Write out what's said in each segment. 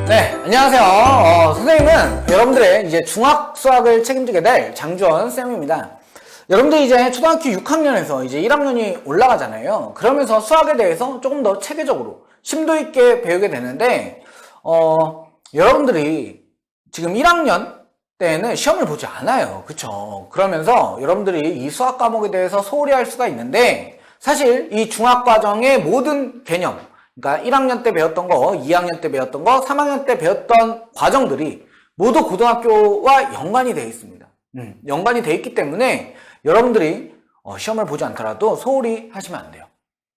네, 안녕하세요. 선생님은 여러분들의 이제 중학 수학을 책임지게 될 장주원 쌤입니다. 여러분들이 이제 초등학교 6학년에서 이제 1학년이 올라가잖아요. 그러면서 수학에 대해서 조금 더 체계적으로 심도 있게 배우게 되는데, 여러분들이 지금 1학년 때는 시험을 보지 않아요. 그쵸? 그러면서 여러분들이 이 수학 과목에 대해서 소홀히 할 수가 있는데, 사실 이 중학과정의 모든 개념, 그러니까 1학년 때 배웠던 거, 2학년 때 배웠던 거, 3학년 때 배웠던 과정들이 모두 고등학교와 연관이 되어 있습니다. 연관이 되어 있기 때문에 여러분들이 시험을 보지 않더라도 소홀히 하시면 안 돼요.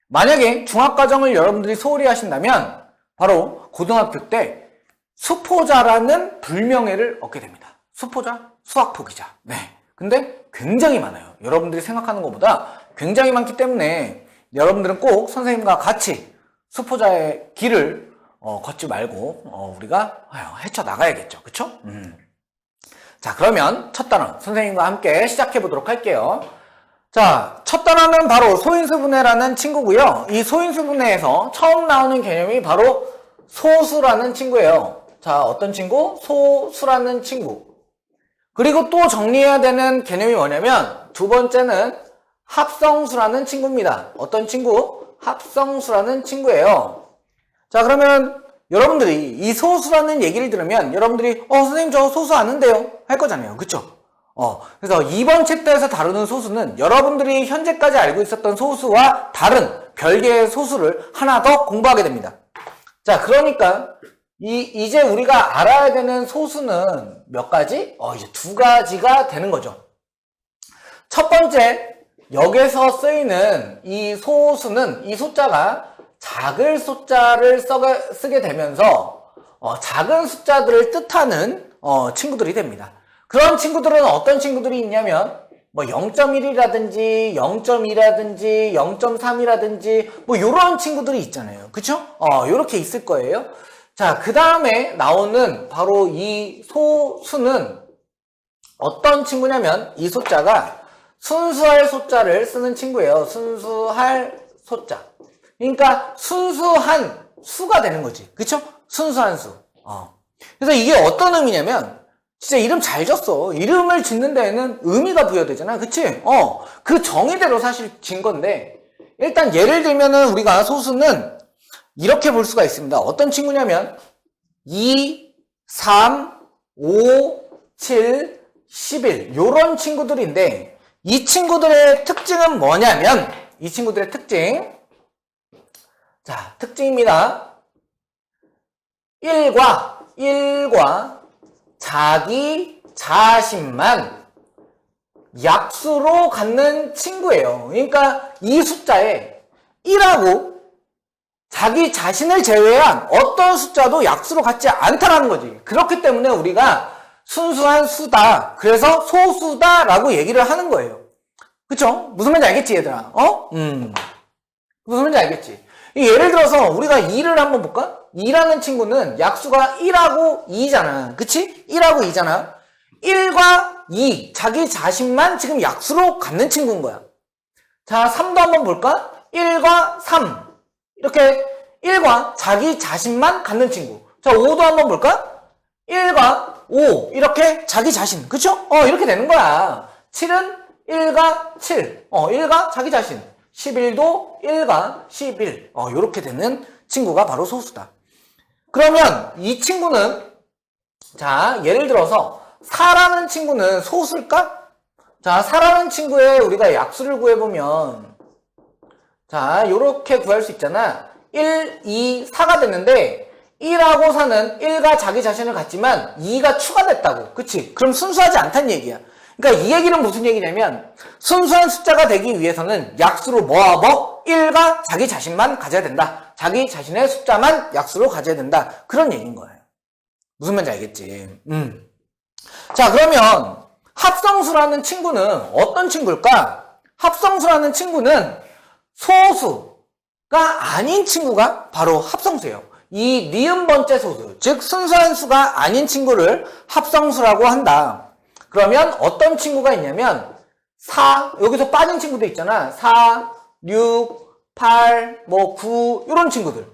만약에 중학과정을 여러분들이 소홀히 하신다면 바로 고등학교 때 수포자라는 불명예를 얻게 됩니다. 수포자, 수학 포기자. 네. 근데 굉장히 많아요. 여러분들이 생각하는 것보다 굉장히 많기 때문에 여러분들은 꼭 선생님과 같이 수포자의 길을 걷지 말고 우리가 헤쳐나가야겠죠. 그쵸? 자, 그러면 첫 단원 선생님과 함께 시작해 보도록 할게요. 자, 첫 단원은 바로 소인수분해라는 친구고요. 이 소인수분해에서 처음 나오는 개념이 바로 소수라는 친구예요. 자, 어떤 친구? 소수라는 친구. 그리고 또 정리해야 되는 개념이 뭐냐면 두 번째는 합성수라는 친구입니다. 어떤 친구? 합성수라는 친구예요. 자, 그러면 여러분들이 이 소수라는 얘기를 들으면 여러분들이 선생님 저 소수 아는데요? 할 거잖아요. 그쵸? 그래서 이번 챕터에서 다루는 소수는 여러분들이 현재까지 알고 있었던 소수와 다른 별개의 소수를 하나 더 공부하게 됩니다. 자, 그러니까 이제 우리가 알아야 되는 소수는 몇 가지? 이제 두 가지가 되는 거죠. 첫 번째, 여기서 쓰이는 이 소수는 이 숫자가 작을 숫자를 쓰게 되면서 작은 숫자들을 뜻하는 친구들이 됩니다. 그런 친구들은 어떤 친구들이 있냐면 뭐 0.1이라든지 0.2라든지 0.3이라든지 뭐 이런 친구들이 있잖아요. 그쵸? 요렇게 있을 거예요. 자, 그 다음에 나오는 바로 이 소수는 어떤 친구냐면 이 숫자가 순수할 소자를 쓰는 친구예요. 순수할 소자. 그러니까 순수한 수가 되는 거지. 그쵸? 순수한 수. 그래서 이게 어떤 의미냐면 진짜 이름 잘 졌어. 이름을 짓는 데에는 의미가 부여되잖아. 그치? 그 정의대로 사실 진 건데 일단 예를 들면은 우리가 소수는 이렇게 볼 수가 있습니다. 어떤 친구냐면 2, 3, 5, 7, 11 요런 친구들인데 이 친구들의 특징은 뭐냐면 이 친구들의 특징, 자, 특징입니다. 1과 자기 자신만 약수로 갖는 친구예요. 그러니까 이 숫자에 1하고 자기 자신을 제외한 어떤 숫자도 약수로 갖지 않다라는 거지. 그렇기 때문에 우리가 순수한 수다. 그래서 소수다라고 얘기를 하는 거예요. 그쵸? 무슨 말인지 알겠지, 얘들아? 무슨 말인지 알겠지? 예를 들어서 우리가 2를 한번 볼까? 2라는 친구는 약수가 1하고 2잖아. 그치? 1하고 2잖아. 1과 2, 자기 자신만 지금 약수로 갖는 친구인 거야. 자, 3도 한번 볼까? 1과 3. 이렇게 1과 자기 자신만 갖는 친구. 자, 5도 한번 볼까? 1과 5 이렇게 자기 자신. 그쵸? 이렇게 되는 거야. 7은 1과 7 1과 자기 자신. 11도 1과 11 이렇게 되는 친구가 바로 소수다. 그러면 이 친구는 자, 예를 들어서 4라는 친구는 소수일까? 자, 4라는 친구에 우리가 약수를 구해보면 자, 요렇게 구할 수 있잖아. 1, 2, 4가 됐는데 1하고 4는 1과 자기 자신을 갖지만 2가 추가됐다고. 그치? 그럼 순수하지 않다는 얘기야. 그러니까 이 얘기는 무슨 얘기냐면 순수한 숫자가 되기 위해서는 약수로 1과 자기 자신만 가져야 된다. 자기 자신의 숫자만 약수로 가져야 된다. 그런 얘기인 거예요. 무슨 말인지 알겠지? 자, 그러면 합성수라는 친구는 어떤 친구일까? 합성수라는 친구는 소수가 아닌 친구가 바로 합성수예요. 이 니은 번째 소수, 즉 순수한 수가 아닌 친구를 합성수라고 한다. 그러면 어떤 친구가 있냐면 4, 여기서 빠진 친구도 있잖아. 4, 6, 8, 9 이런 친구들.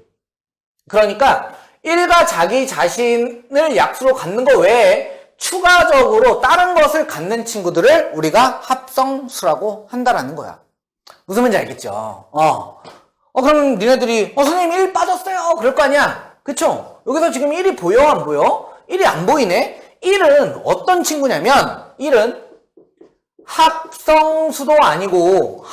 그러니까 1과 자기 자신을 약수로 갖는 거 외에 추가적으로 다른 것을 갖는 친구들을 우리가 합성수라고 한다라는 거야. 무슨 말인지 알겠죠? 그럼 니네들이 선생님 1 빠졌어요 그럴 거 아니야. 그쵸? 여기서 지금 1이 보여 안 보여? 1이 안 보이네. 1은 어떤 친구냐면 1은 합성수도 아니고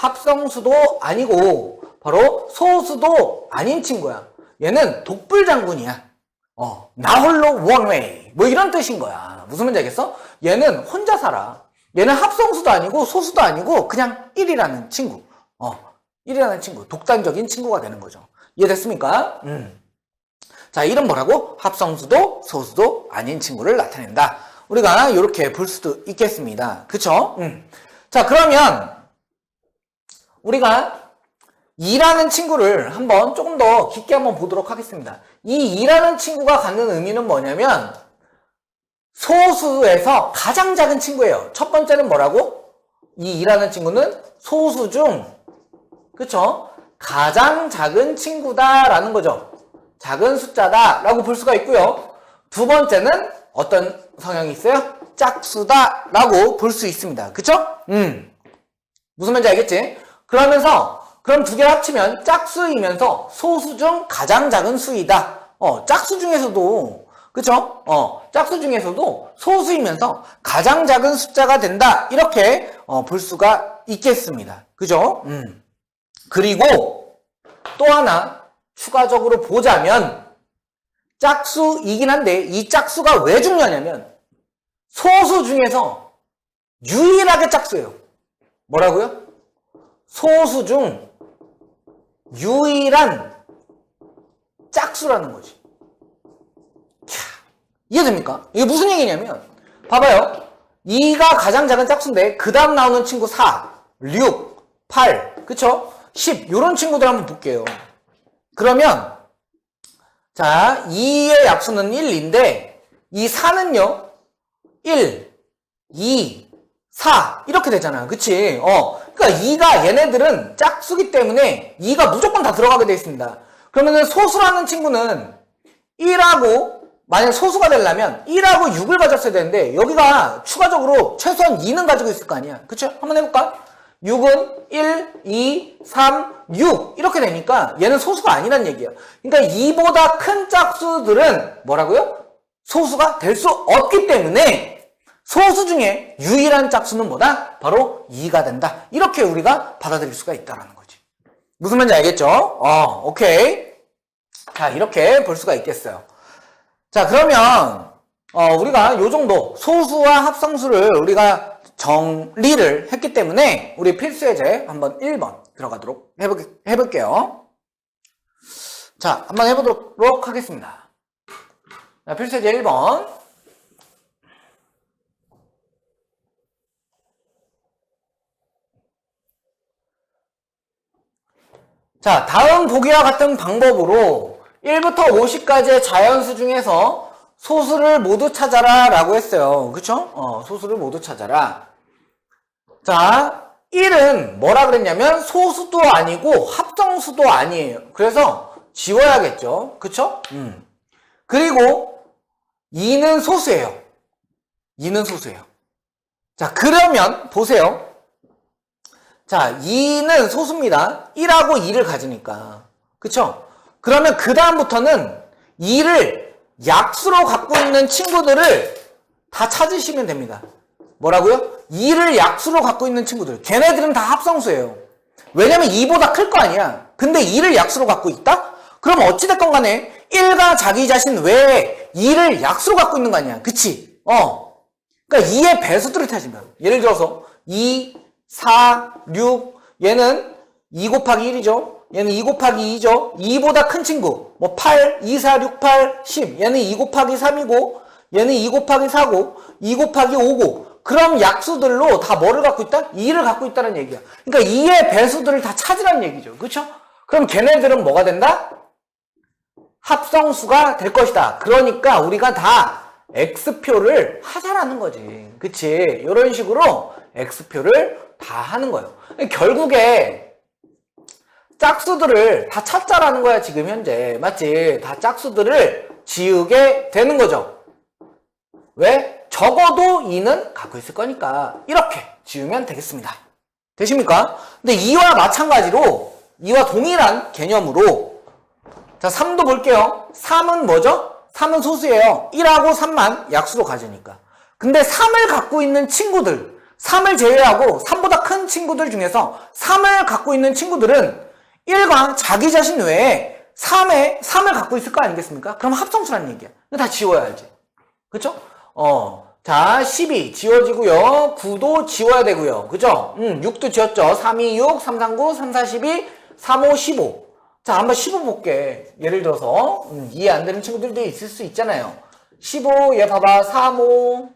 바로 소수도 아닌 친구야. 얘는 독불장군이야. 나 홀로 원웨이 뭐 이런 뜻인 거야. 무슨 말인지 알겠어? 얘는 혼자 살아. 얘는 합성수도 아니고 소수도 아니고 그냥 1이라는 친구. 1이라는 친구, 독단적인 친구가 되는 거죠. 이해됐습니까? 자, 이름 뭐라고? 합성수도 소수도 아닌 친구를 나타낸다. 우리가 이렇게 볼 수도 있겠습니다. 그쵸? 자, 그러면 우리가 2라는 친구를 한번 조금 더 깊게 한번 보도록 하겠습니다. 이 2라는 친구가 갖는 의미는 뭐냐면 소수에서 가장 작은 친구예요. 첫 번째는 뭐라고? 이 2라는 친구는 소수 중 그쵸? 가장 작은 친구다라는 거죠. 작은 숫자다라고 볼 수가 있고요. 두 번째는 어떤 성향이 있어요? 짝수다라고 볼 수 있습니다. 그쵸? 무슨 말인지 알겠지? 그럼 두 개를 합치면 짝수이면서 소수 중 가장 작은 수이다. 짝수 중에서도 그쵸? 짝수 중에서도 소수이면서 가장 작은 숫자가 된다. 이렇게 볼 수가 있겠습니다. 그죠? 그리고 또 하나 추가적으로 보자면 짝수이긴 한데 이 짝수가 왜 중요하냐면 소수 중에서 유일하게 짝수예요. 뭐라고요? 소수 중 유일한 짝수라는 거지. 이해됩니까? 이게 무슨 얘기냐면 봐봐요. 2가 가장 작은 짝수인데 그 다음 나오는 친구 4, 6, 8 그쵸? 10 이런 친구들 한번 볼게요. 그러면 자 2의 약수는 1인데 이 4는요 1, 2, 4 이렇게 되잖아요. 그치? 그러니까 2가 얘네들은 짝수기 때문에 2가 무조건 다 들어가게 되어 있습니다. 그러면은 소수라는 친구는 1하고 만약 소수가 되려면 1하고 6을 가졌어야 되는데 여기가 추가적으로 최소한 2는 가지고 있을 거 아니야. 그쵸? 한번 해볼까? 6은 1, 2, 3, 6 이렇게 되니까 얘는 소수가 아니란 얘기야. 그러니까 2보다 큰 짝수들은 뭐라고요? 소수가 될 수 없기 때문에 소수 중에 유일한 짝수는 뭐다? 바로 2가 된다. 이렇게 우리가 받아들일 수가 있다는 거지. 무슨 말인지 알겠죠? 오케이. 자, 이렇게 볼 수가 있겠어요. 자, 그러면 우리가 요 정도 소수와 합성수를 우리가 정리를 했기 때문에 우리 필수예제 한번 1번 들어가도록 해볼게요. 자, 한번 해보도록 하겠습니다. 자, 필수예제 1번. 자, 다음 보기와 같은 방법으로 1부터 50까지의 자연수 중에서 소수를 모두 찾아라 라고 했어요. 그쵸? 소수를 모두 찾아라. 자, 1은 뭐라 그랬냐면 소수도 아니고 합성수도 아니에요. 그래서 지워야겠죠. 그쵸? 그리고 2는 소수예요. 2는 소수예요. 자, 그러면 보세요. 자, 2는 소수입니다. 1하고 2를 가지니까. 그쵸? 그러면 그 다음부터는 2를 약수로 갖고 있는 친구들을 다 찾으시면 됩니다. 뭐라고요? 2를 약수로 갖고 있는 친구들. 걔네들은 다 합성수예요. 왜냐면 2보다 클 거 아니야. 근데 2를 약수로 갖고 있다? 그럼 어찌됐건 간에 1과 자기 자신 외에 2를 약수로 갖고 있는 거 아니야. 그치? 그러니까 2의 배수들을 찾으면 예를 들어서 2, 4, 6 얘는 2 곱하기 1이죠. 얘는 2 곱하기 2죠. 2보다 큰 친구 뭐 8, 2, 4, 6, 8, 10 얘는 2 곱하기 3이고 얘는 2 곱하기 4고 2 곱하기 5고 그럼 약수들로 다 뭐를 갖고 있다? 2를 갖고 있다는 얘기야. 그러니까 2의 배수들을 다 찾으라는 얘기죠. 그렇죠? 그럼 걔네들은 뭐가 된다? 합성수가 될 것이다. 그러니까 우리가 다 X표를 하자라는 거지. 그치? 이런 식으로 X표를 다 하는 거예요. 결국에 짝수들을 다 찾자라는 거야, 지금 현재. 맞지? 다 짝수들을 지우게 되는 거죠. 왜? 적어도 2는 갖고 있을 거니까 이렇게 지우면 되겠습니다. 되십니까? 근데 2와 마찬가지로 2와 동일한 개념으로 자 3도 볼게요. 3은 뭐죠? 3은 소수예요. 1하고 3만 약수로 가지니까. 근데 3을 갖고 있는 친구들 3을 제외하고 3보다 큰 친구들 중에서 3을 갖고 있는 친구들은 1과 자기 자신 외에 3을 갖고 있을 거 아니겠습니까? 그럼 합성수라는 얘기야. 다 지워야지. 그쵸? 자, 12 지워지고요. 9도 지워야 되고요. 그죠? 6도 지웠죠. 3, 2, 6, 3, 3, 9, 3, 4, 12, 3, 5, 15. 자, 한번 15 볼게. 예를 들어서, 이해 안 되는 친구들도 있을 수 있잖아요. 15, 얘 봐봐. 3, 5,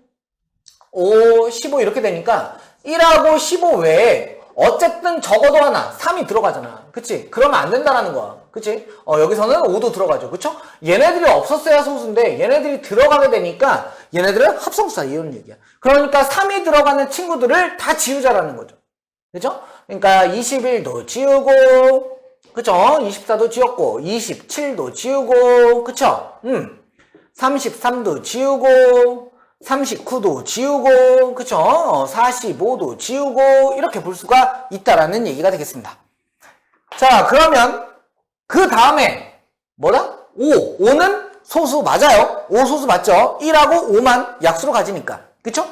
5, 15 이렇게 되니까 1하고 15 외에 어쨌든 적어도 하나 3이 들어가잖아. 그치? 그러면 안 된다라는 거야. 그치? 여기서는 5도 들어가죠. 그쵸? 얘네들이 없었어야 소수인데 얘네들이 들어가게 되니까 얘네들은 합성수다. 이런 얘기야. 그러니까 3이 들어가는 친구들을 다 지우자라는 거죠. 그죠? 그러니까 21도 지우고 그쵸? 24도 지웠고 27도 지우고 그쵸? 33도 지우고 39도 지우고 그쵸? 45도 지우고 이렇게 볼 수가 있다라는 얘기가 되겠습니다. 자 그러면 그 다음에 뭐다? 5는 소수 맞아요. 5 소수 맞죠? 1하고 5만 약수로 가지니까 그쵸?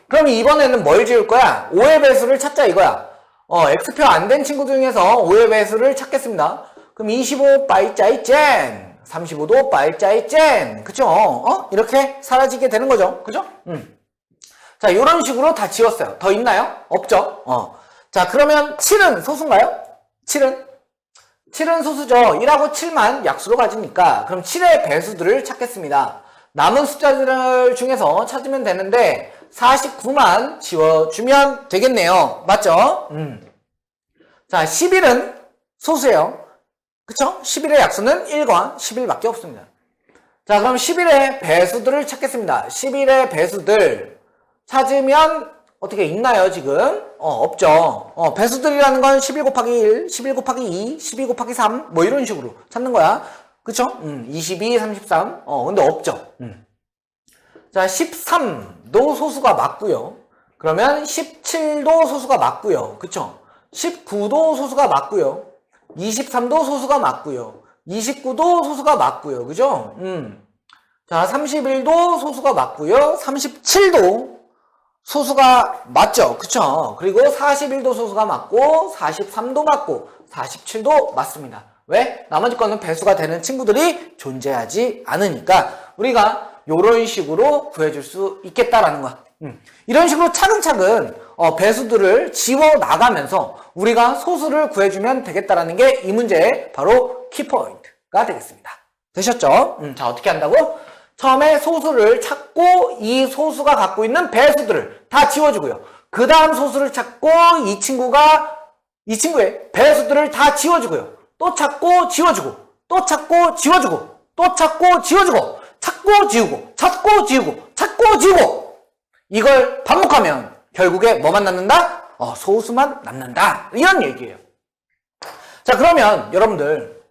그럼 이번에는 뭘 지울 거야? 5의 배수를 찾자 이거야. X표 안 된 친구 중에서 5의 배수를 찾겠습니다. 그럼 25 빠이짜이 젠 35도 빠이짜이 젠 그쵸? 이렇게 사라지게 되는 거죠. 그죠? 자 이런 식으로 다 지웠어요. 더 있나요? 없죠? 자 그러면 7은 소수인가요? 7은 소수죠. 1하고 7만 약수로 가지니까 그럼 7의 배수들을 찾겠습니다. 남은 숫자들 중에서 찾으면 되는데 49만 지워주면 되겠네요. 맞죠? 자 11은 소수예요. 그쵸? 11의 약수는 1과 11밖에 없습니다. 자 그럼 11의 배수들을 찾겠습니다. 11의 배수들 찾으면 어떻게 있나요 지금? 없죠. 배수들이라는 건 11 곱하기 1, 11 곱하기 2, 12 곱하기 3 뭐 이런 식으로 찾는 거야. 그쵸? 22, 33 근데 없죠. 자 13도 소수가 맞고요. 그러면 17도 소수가 맞고요. 그쵸? 19도 소수가 맞고요. 23도 소수가 맞고요. 29도 소수가 맞고요. 그죠? 자 31도 소수가 맞고요. 37도 소수가 맞죠? 그쵸? 그리고 41도 소수가 맞고 43도 맞고 47도 맞습니다. 왜? 나머지 거는 배수가 되는 친구들이 존재하지 않으니까 우리가 이런 식으로 구해줄 수 있겠다라는 거야. 이런 식으로 차근차근 배수들을 지워 나가면서 우리가 소수를 구해주면 되겠다라는 게 이 문제의 바로 키포인트가 되겠습니다. 되셨죠? 자 어떻게 한다고? 처음에 소수를 찾고 이 소수가 갖고 있는 배수들을 다 지워주고요. 그 다음 소수를 찾고 이 친구의 배수들을 다 지워주고요. 또 찾고 지워주고 또 찾고 지워주고 또 찾고 지워주고 찾고 지우고 찾고 지우고 찾고 지우고 이걸 반복하면 결국에 뭐만 남는다? 소수만 남는다. 이런 얘기예요. 자 그러면 여러분들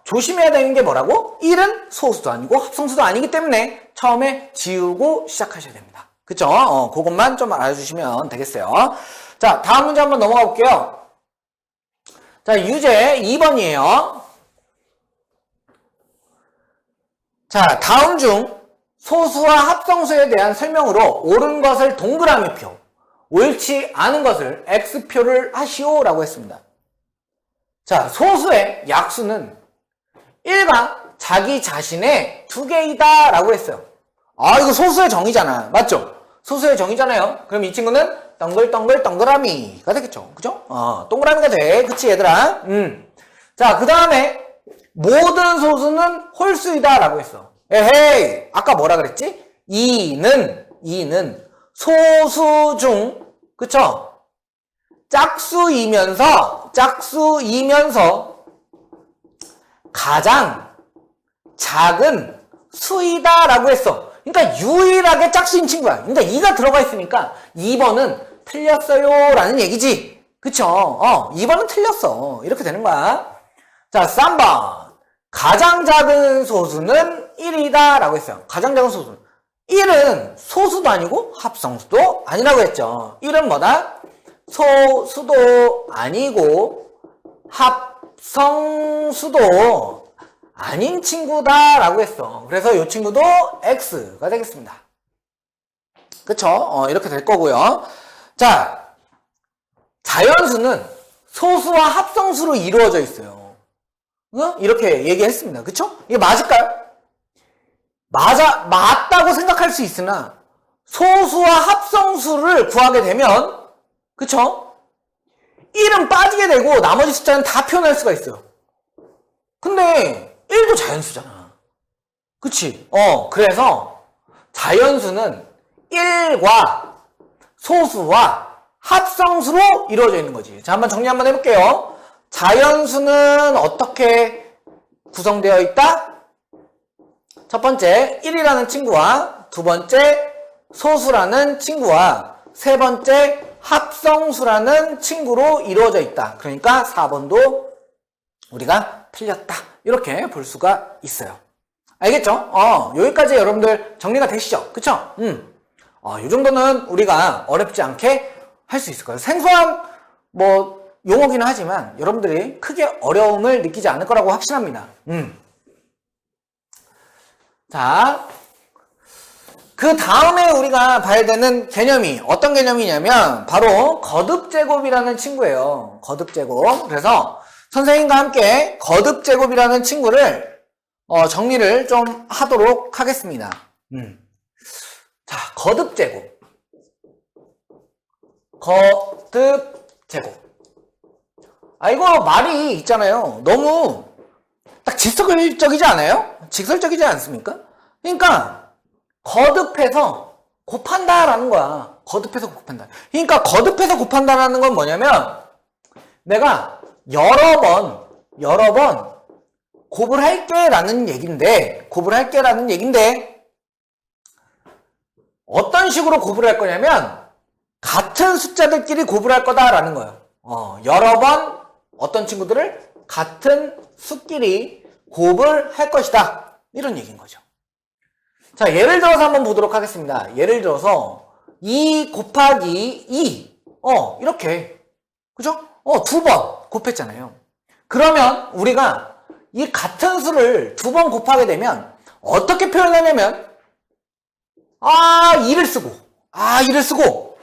조심해야 되는 게 뭐라고? 1은 소수도 아니고 합성수도 아니기 때문에 처음에 지우고 시작하셔야 됩니다. 그쵸? 그것만 좀 알아주시면 되겠어요. 자, 다음 문제 한번 넘어가 볼게요. 자, 유제 2번이에요. 자, 다음 중 소수와 합성수에 대한 설명으로 옳은 것을 동그라미표, 옳지 않은 것을 X표를 하시오라고 했습니다. 자, 소수의 약수는 1과 자기 자신의 두 개이다 라고 했어요. 이거 소수의 정의잖아. 맞죠? 소수의 정의잖아요. 그럼 이 친구는 동글동글 동그라미가 되겠죠. 그죠? 동그라미가 돼. 그치 얘들아? 자, 그 다음에 모든 소수는 홀수이다 라고 했어. 에헤이, 아까 뭐라 그랬지? 2는 소수 중 그쵸? 짝수이면서 가장 작은 수이다 라고 했어. 그러니까 유일하게 짝수인 친구야. 그러니까 2가 들어가 있으니까 2번은 틀렸어요 라는 얘기지. 그쵸? 2번은 틀렸어. 이렇게 되는 거야. 자, 3번. 가장 작은 소수는 1이다 라고 했어요. 가장 작은 소수. 1은 소수도 아니고 합성수도 아니라고 했죠. 1은 뭐다? 소수도 아니고 합성수도 아닌 친구다 라고 했어. 그래서 이 친구도 X가 되겠습니다. 그쵸? 이렇게 될 거고요. 자, 자연수는 소수와 합성수로 이루어져 있어요. 이렇게 얘기했습니다. 그쵸? 이게 맞을까요? 맞다고 생각할 수 있으나 소수와 합성수를 구하게 되면 그쵸? 1은 빠지게 되고 나머지 숫자는 다 표현할 수가 있어요. 근데 1도 자연수잖아. 그치? 그래서 자연수는 1과 소수와 합성수로 이루어져 있는 거지. 자, 한번 정리 한번 해볼게요. 자연수는 어떻게 구성되어 있다? 첫 번째 1이라는 친구와 두 번째 소수라는 친구와 세 번째 합성수라는 친구로 이루어져 있다. 그러니까 4번도 우리가 틀렸다. 이렇게 볼 수가 있어요. 알겠죠? 여기까지 여러분들 정리가 되시죠? 그쵸? 이 정도는 우리가 어렵지 않게 할 수 있을 거예요. 생소한 용어기는 하지만 여러분들이 크게 어려움을 느끼지 않을 거라고 확신합니다. 자, 그 다음에 우리가 봐야 되는 개념이 어떤 개념이냐면 바로 거듭제곱이라는 친구예요. 거듭제곱. 그래서 선생님과 함께 거듭제곱이라는 친구를 정리를 좀 하도록 하겠습니다. 자, 거듭제곱. 거듭제곱. 이거 말이 있잖아요. 너무 딱 직설적이지 않아요? 직설적이지 않습니까? 그러니까 거듭해서 곱한다라는 거야. 거듭해서 곱한다. 그러니까 거듭해서 곱한다라는 건 뭐냐면 내가 여러 번 곱을 할게라는 얘긴데 어떤 식으로 곱을 할 거냐면 같은 숫자들끼리 곱을 할 거다라는 거예요. 여러 번 어떤 친구들을 같은 수끼리 곱을 할 것이다. 이런 얘기인 거죠. 자, 예를 들어서 한번 보도록 하겠습니다. 예를 들어서 2 곱하기 2 이렇게 그죠? 두 번 곱했잖아요. 그러면 우리가 이 같은 수를 두 번 곱하게 되면 어떻게 표현하냐면 2를 쓰고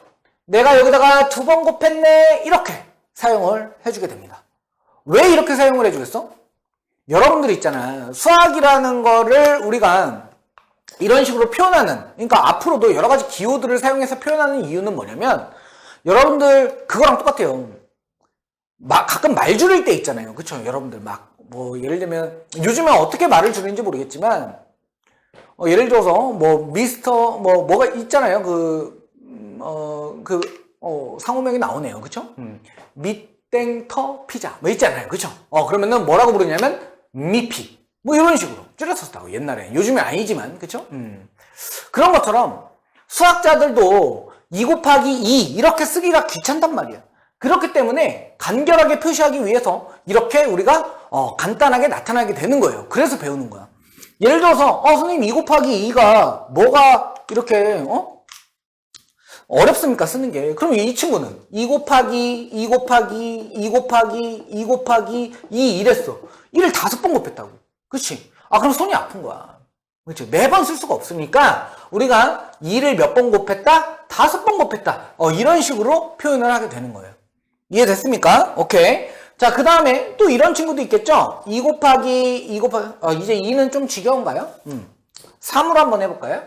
내가 여기다가 두 번 곱했네 이렇게 사용을 해주게 됩니다. 왜 이렇게 사용을 해주겠어? 여러분들 있잖아요. 수학이라는 거를 우리가 이런 식으로 표현하는, 그러니까 앞으로도 여러 가지 기호들을 사용해서 표현하는 이유는 뭐냐면 여러분들 그거랑 똑같아요. 가끔 말 줄일 때 있잖아요. 그쵸? 여러분들 예를 들면 요즘에 어떻게 말을 줄이는지 모르겠지만 예를 들어서 미스터 뭐가 있잖아요. 상호명이 나오네요. 그쵸? 미땡터 피자 있잖아요. 그쵸? 그러면은 뭐라고 부르냐면 미피 이런 식으로 줄여서 썼다고 옛날에. 요즘에 아니지만 그쵸? 그런 것처럼 수학자들도 2 곱하기 2 이렇게 쓰기가 귀찮단 말이야. 그렇기 때문에 간결하게 표시하기 위해서 이렇게 우리가 간단하게 나타나게 되는 거예요. 그래서 배우는 거야. 예를 들어서 선생님 2 곱하기 2가 뭐가 이렇게 어렵습니까? 쓰는 게. 그럼 이 친구는 2 곱하기 2 곱하기 2 곱하기 2 곱하기 2 이랬어. 1을 5번 곱했다고. 그치? 그럼 손이 아픈 거야. 그치? 매번 쓸 수가 없으니까 우리가 2를 몇 번 곱했다? 5번 곱했다. 이런 식으로 표현을 하게 되는 거예요. 이해됐습니까? 오케이. 자, 그 다음에 또 이런 친구도 있겠죠? 2 곱하기 이제 2는 좀 지겨운가요? 3으로 한번 해볼까요?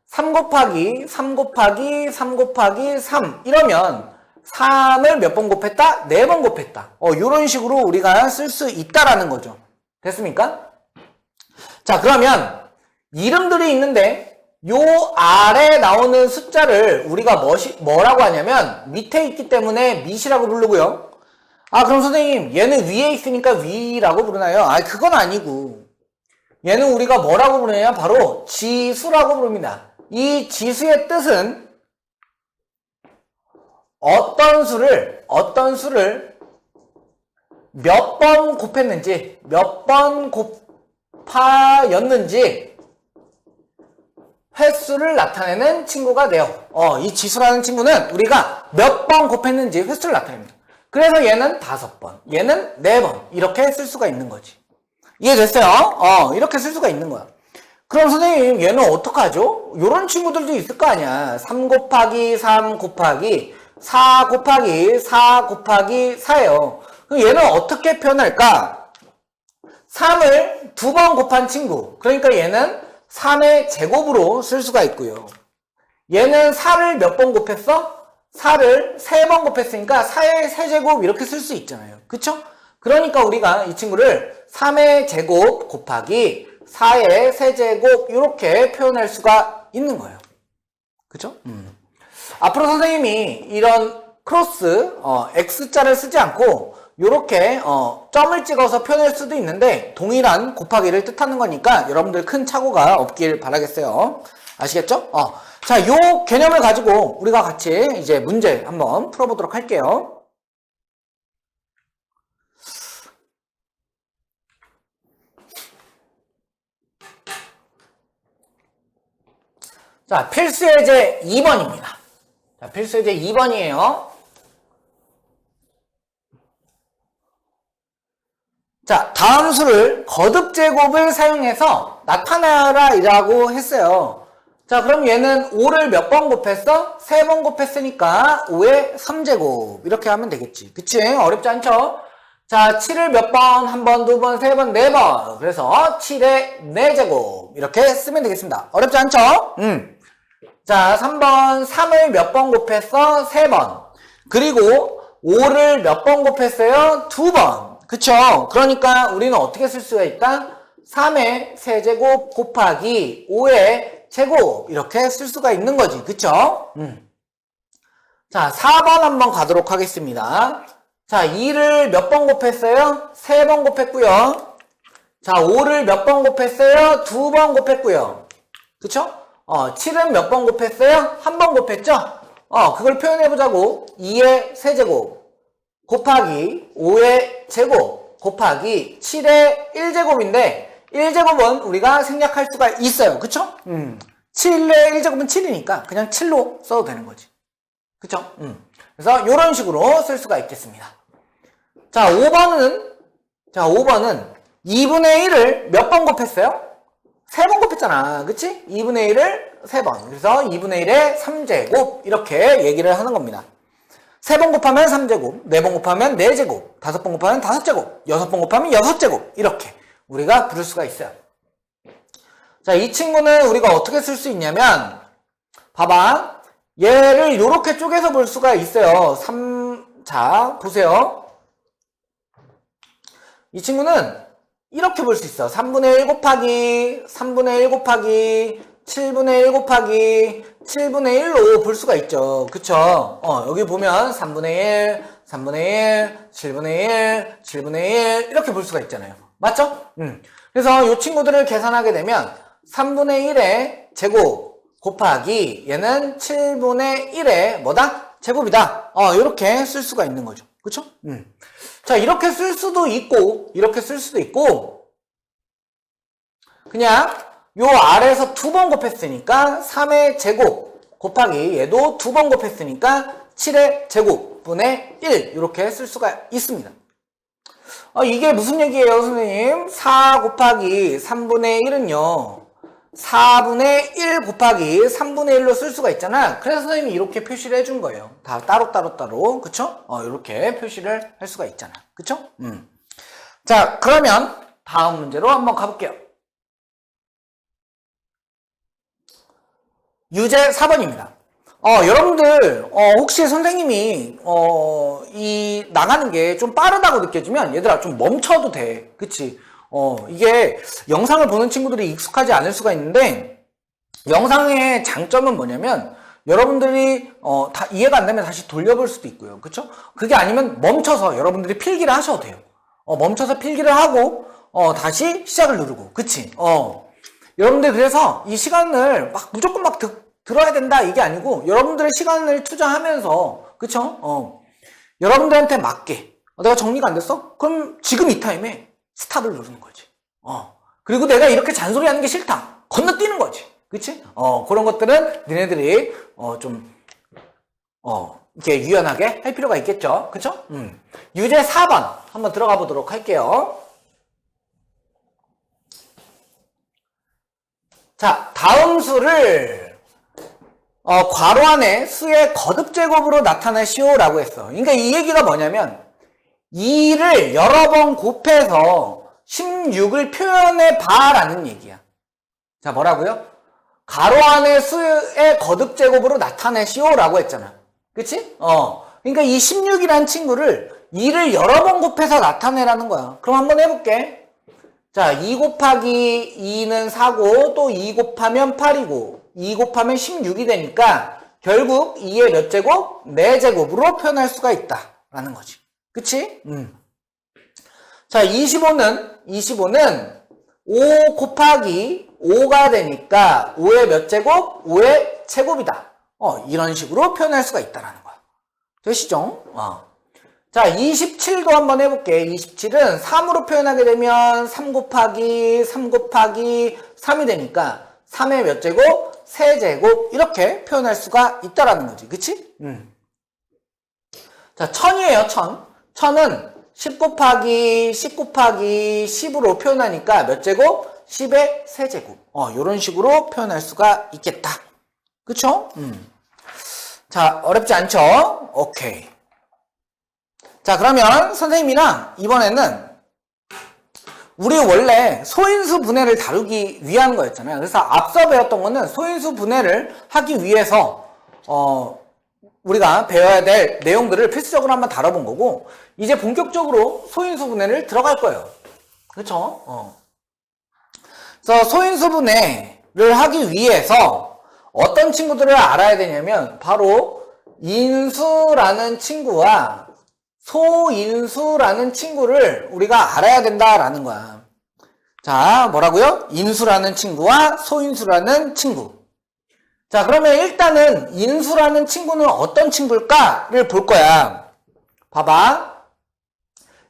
3 곱하기 3 곱하기 3 곱하기 3 이러면 3을 몇 번 곱했다? 4번 곱했다. 이런 식으로 우리가 쓸 수 있다라는 거죠. 됐습니까? 자, 그러면 이름들이 있는데 요 아래 나오는 숫자를 우리가 뭐라고 하냐면 밑에 있기 때문에 밑이라고 부르고요. 그럼 선생님 얘는 위에 있으니까 위라고 부르나요? 그건 아니고 얘는 우리가 뭐라고 부르냐? 바로 지수라고 부릅니다. 이 지수의 뜻은 어떤 수를 몇 번 곱했는지 몇 번 곱하였는지 횟수를 나타내는 친구가 돼요. 이 지수라는 친구는 우리가 몇 번 곱했는지 횟수를 나타냅니다. 그래서 얘는 5번, 얘는 4번 이렇게 쓸 수가 있는 거지. 이해됐어요? 이렇게 쓸 수가 있는 거야. 그럼 선생님 얘는 어떡하죠? 요런 친구들도 있을 거 아니야. 3 곱하기 3 곱하기 4 곱하기 4 곱하기 4예요. 그럼 얘는 어떻게 표현할까? 3을 2번 곱한 친구. 그러니까 얘는 3의 제곱으로 쓸 수가 있고요. 얘는 4를 몇 번 곱했어? 4를 3번 곱했으니까 4의 세제곱 이렇게 쓸 수 있잖아요. 그쵸? 그러니까 우리가 이 친구를 3의 제곱 곱하기 4의 세제곱 이렇게 표현할 수가 있는 거예요. 그쵸? 앞으로 선생님이 이런 크로스 X자를 쓰지 않고 이렇게 점을 찍어서 표현할 수도 있는데 동일한 곱하기를 뜻하는 거니까 여러분들 큰 착오가 없길 바라겠어요. 아시겠죠? 자, 요 개념을 가지고 우리가 같이 이제 문제 한번 풀어보도록 할게요. 자, 필수예제 2번입니다. 자, 필수예제 2번이에요. 자, 다음 수를 거듭제곱을 사용해서 나타내라 이라고 했어요. 자, 그럼 얘는 5를 몇 번 곱했어? 3번 곱했으니까 5의 3제곱 이렇게 하면 되겠지. 그치? 어렵지 않죠? 자, 7을 몇 번? 1번, 2번, 3번, 4번. 그래서 7의 4제곱 이렇게 쓰면 되겠습니다. 어렵지 않죠? 자, 3번 3을 몇 번 곱했어? 3번. 그리고 5를 몇 번 곱했어요? 2번. 그쵸? 그러니까 우리는 어떻게 쓸 수가 있다? 3의 세제곱 곱하기 5의 제곱 이렇게 쓸 수가 있는 거지. 그쵸? 자, 4번 한번 가도록 하겠습니다. 자, 2를 몇 번 곱했어요? 3번 곱했고요. 자, 5를 몇 번 곱했어요? 2번 곱했고요. 그쵸? 7은 몇 번 곱했어요? 1번 곱했죠? 그걸 표현해보자고. 2의 세제곱 곱하기 5의 제곱 곱하기 7의 1제곱인데 1제곱은 우리가 생략할 수가 있어요. 그쵸? 7의 1제곱은 7이니까 그냥 7로 써도 되는 거지. 그쵸? 그래서 이런 식으로 쓸 수가 있겠습니다. 자, 5번은 2분의 1을 몇 번 곱했어요? 3번 곱했잖아. 그치? 2분의 1을 3번. 그래서 2분의 1의 3제곱 이렇게 얘기를 하는 겁니다. 3번 곱하면 3제곱, 4번 곱하면 4제곱, 5번 곱하면 5제곱, 6번 곱하면 6제곱 이렇게 우리가 부를 수가 있어요. 자, 이 친구는 우리가 어떻게 쓸 수 있냐면 봐봐. 얘를 이렇게 쪼개서 볼 수가 있어요. 자, 보세요. 이 친구는 이렇게 볼 수 있어. 3분의 1 곱하기 3분의 1 곱하기 7분의 1 곱하기 7분의 1로 볼 수가 있죠. 그쵸? 여기 보면 3분의 1, 3분의 1, 7분의 1, 7분의 1 이렇게 볼 수가 있잖아요. 맞죠? 그래서 이 친구들을 계산하게 되면 3분의 1의 제곱 곱하기 얘는 7분의 1의 뭐다? 제곱이다. 이렇게 쓸 수가 있는 거죠. 그쵸? 자, 이렇게 쓸 수도 있고 이렇게 쓸 수도 있고 그냥 요 아래에서 2번 곱했으니까 3의 제곱 곱하기 얘도 2번 곱했으니까 7의 제곱분의 1 이렇게 쓸 수가 있습니다. 이게 무슨 얘기예요, 선생님? 4 곱하기 3분의 1은요 4분의 1 곱하기 3분의 1로 쓸 수가 있잖아. 그래서 선생님이 이렇게 표시를 해준 거예요. 다 따로 그쵸? 이렇게 표시를 할 수가 있잖아. 그쵸? 자, 그러면 다음 문제로 한번 가볼게요. 유제 4번입니다. 여러분들, 혹시 선생님이, 이, 나가는 게 좀 빠르다고 느껴지면, 얘들아, 좀 멈춰도 돼. 그치? 이게 영상을 보는 친구들이 익숙하지 않을 수가 있는데, 영상의 장점은 뭐냐면, 여러분들이, 다 이해가 안 되면 다시 돌려볼 수도 있고요. 그쵸? 그게 아니면 멈춰서 여러분들이 필기를 하셔도 돼요. 멈춰서 필기를 하고, 다시 시작을 누르고. 그치? 여러분들 그래서 이 시간을 막 무조건 막 들어야 된다 이게 아니고 여러분들의 시간을 투자하면서 그쵸? 여러분들한테 맞게 내가 정리가 안 됐어? 그럼 지금 이 타임에 스탑을 누르는 거지. 그리고 내가 이렇게 잔소리하는 게 싫다. 건너뛰는 거지. 그치? 그런 것들은 니네들이 이렇게 유연하게 할 필요가 있겠죠. 그쵸? 유제 4번 한번 들어가 보도록 할게요. 자, 다음 수를 괄호 안에 수의 거듭제곱으로 나타내시오 라고 했어. 그러니까 이 얘기가 뭐냐면 2를 여러 번 곱해서 16을 표현해 봐 라는 얘기야. 자, 뭐라고요? 괄호 안에 수의 거듭제곱으로 나타내시오 라고 했잖아. 그치? 그러니까 이 16이라는 친구를 2를 여러 번 곱해서 나타내라는 거야. 그럼 한번 해볼게. 자, 2 곱하기 2는 4고 또 2 곱하면 8이고 2 곱하면 16이 되니까 결국 2의 몇 제곱? 4제곱으로 표현할 수가 있다 라는 거지. 그치? 자, 25는 5 곱하기 5가 되니까 5의 몇 제곱? 5의 제곱이다. 이런 식으로 표현할 수가 있다라는 거야. 되시죠? 자, 27도 한번 해볼게. 27은 3으로 표현하게 되면 3 곱하기 3이 되니까 3의 몇 제곱? 3제곱 이렇게 표현할 수가 있다라는 거지. 그치? 자, 1000이에요. 1000. 1000은 10 곱하기 10으로 표현하니까 몇 제곱? 10의 3제곱. 이런 식으로 표현할 수가 있겠다. 그쵸? 자, 어렵지 않죠? 오케이. 자, 그러면 선생님이랑 이번에는 우리 원래 소인수 분해를 다루기 위한 거였잖아요. 그래서 앞서 배웠던 거는 소인수 분해를 하기 위해서 우리가 배워야 될 내용들을 필수적으로 한번 다뤄본 거고 이제 본격적으로 소인수 분해를 들어갈 거예요. 그렇죠? 그래서 소인수 분해를 하기 위해서 어떤 친구들을 알아야 되냐면 바로 인수라는 친구와 소인수라는 친구를 우리가 알아야 된다라는 거야. 자, 뭐라고요? 인수라는 친구와 소인수라는 친구. 자, 그러면 일단은 인수라는 친구는 어떤 친구일까를 볼 거야. 봐봐.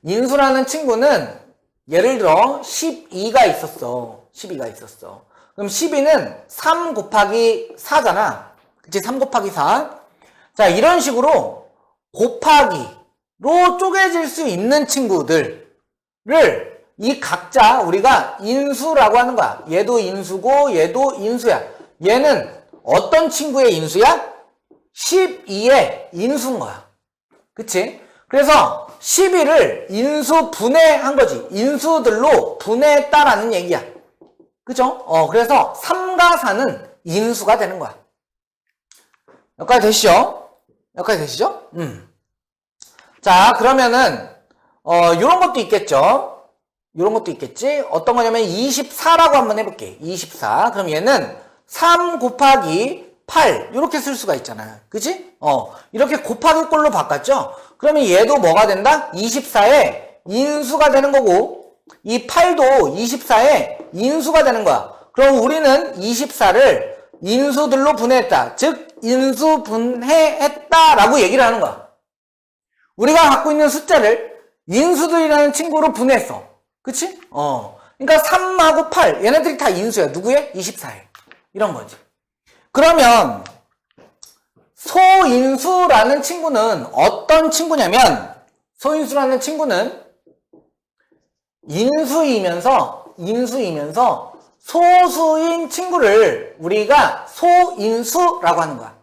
인수라는 친구는 예를 들어 12가 있었어. 12가 있었어. 그럼 12는 3 곱하기 4잖아. 그치? 3 곱하기 4. 자, 이런 식으로 곱하기로 쪼개질 수 있는 친구들을 이 각자 우리가 인수라고 하는 거야. 얘도 인수고 얘도 인수야. 얘는 어떤 친구의 인수야? 12의 인수인 거야. 그치? 그래서 12를 인수 분해한 거지. 인수들로 분해했다라는 얘기야. 그죠? 그래서 3과 4는 인수가 되는 거야. 여기까지 되시죠? 여기까지 되시죠? 자, 그러면은, 요런 것도 있겠죠? 요런 것도 있겠지? 어떤 거냐면 24라고 한번 해볼게. 24. 그럼 얘는 3 곱하기 8. 이렇게 쓸 수가 있잖아요. 그치? 이렇게 곱하기 꼴로 바꿨죠? 그러면 얘도 뭐가 된다? 24의 인수가 되는 거고, 이 8도 24의 인수가 되는 거야. 그럼 우리는 24를 인수들로 분해했다. 즉, 인수 분해했다라고 얘기를 하는 거야. 우리가 갖고 있는 숫자를 인수들이라는 친구로 분해했어. 그치? 그러니까 3하고 8, 얘네들이 다 인수야. 누구의? 24의. 이런 거지. 그러면 소인수라는 친구는 어떤 친구냐면 소인수라는 친구는 인수이면서 소수인 친구를 우리가 소인수라고 하는 거야.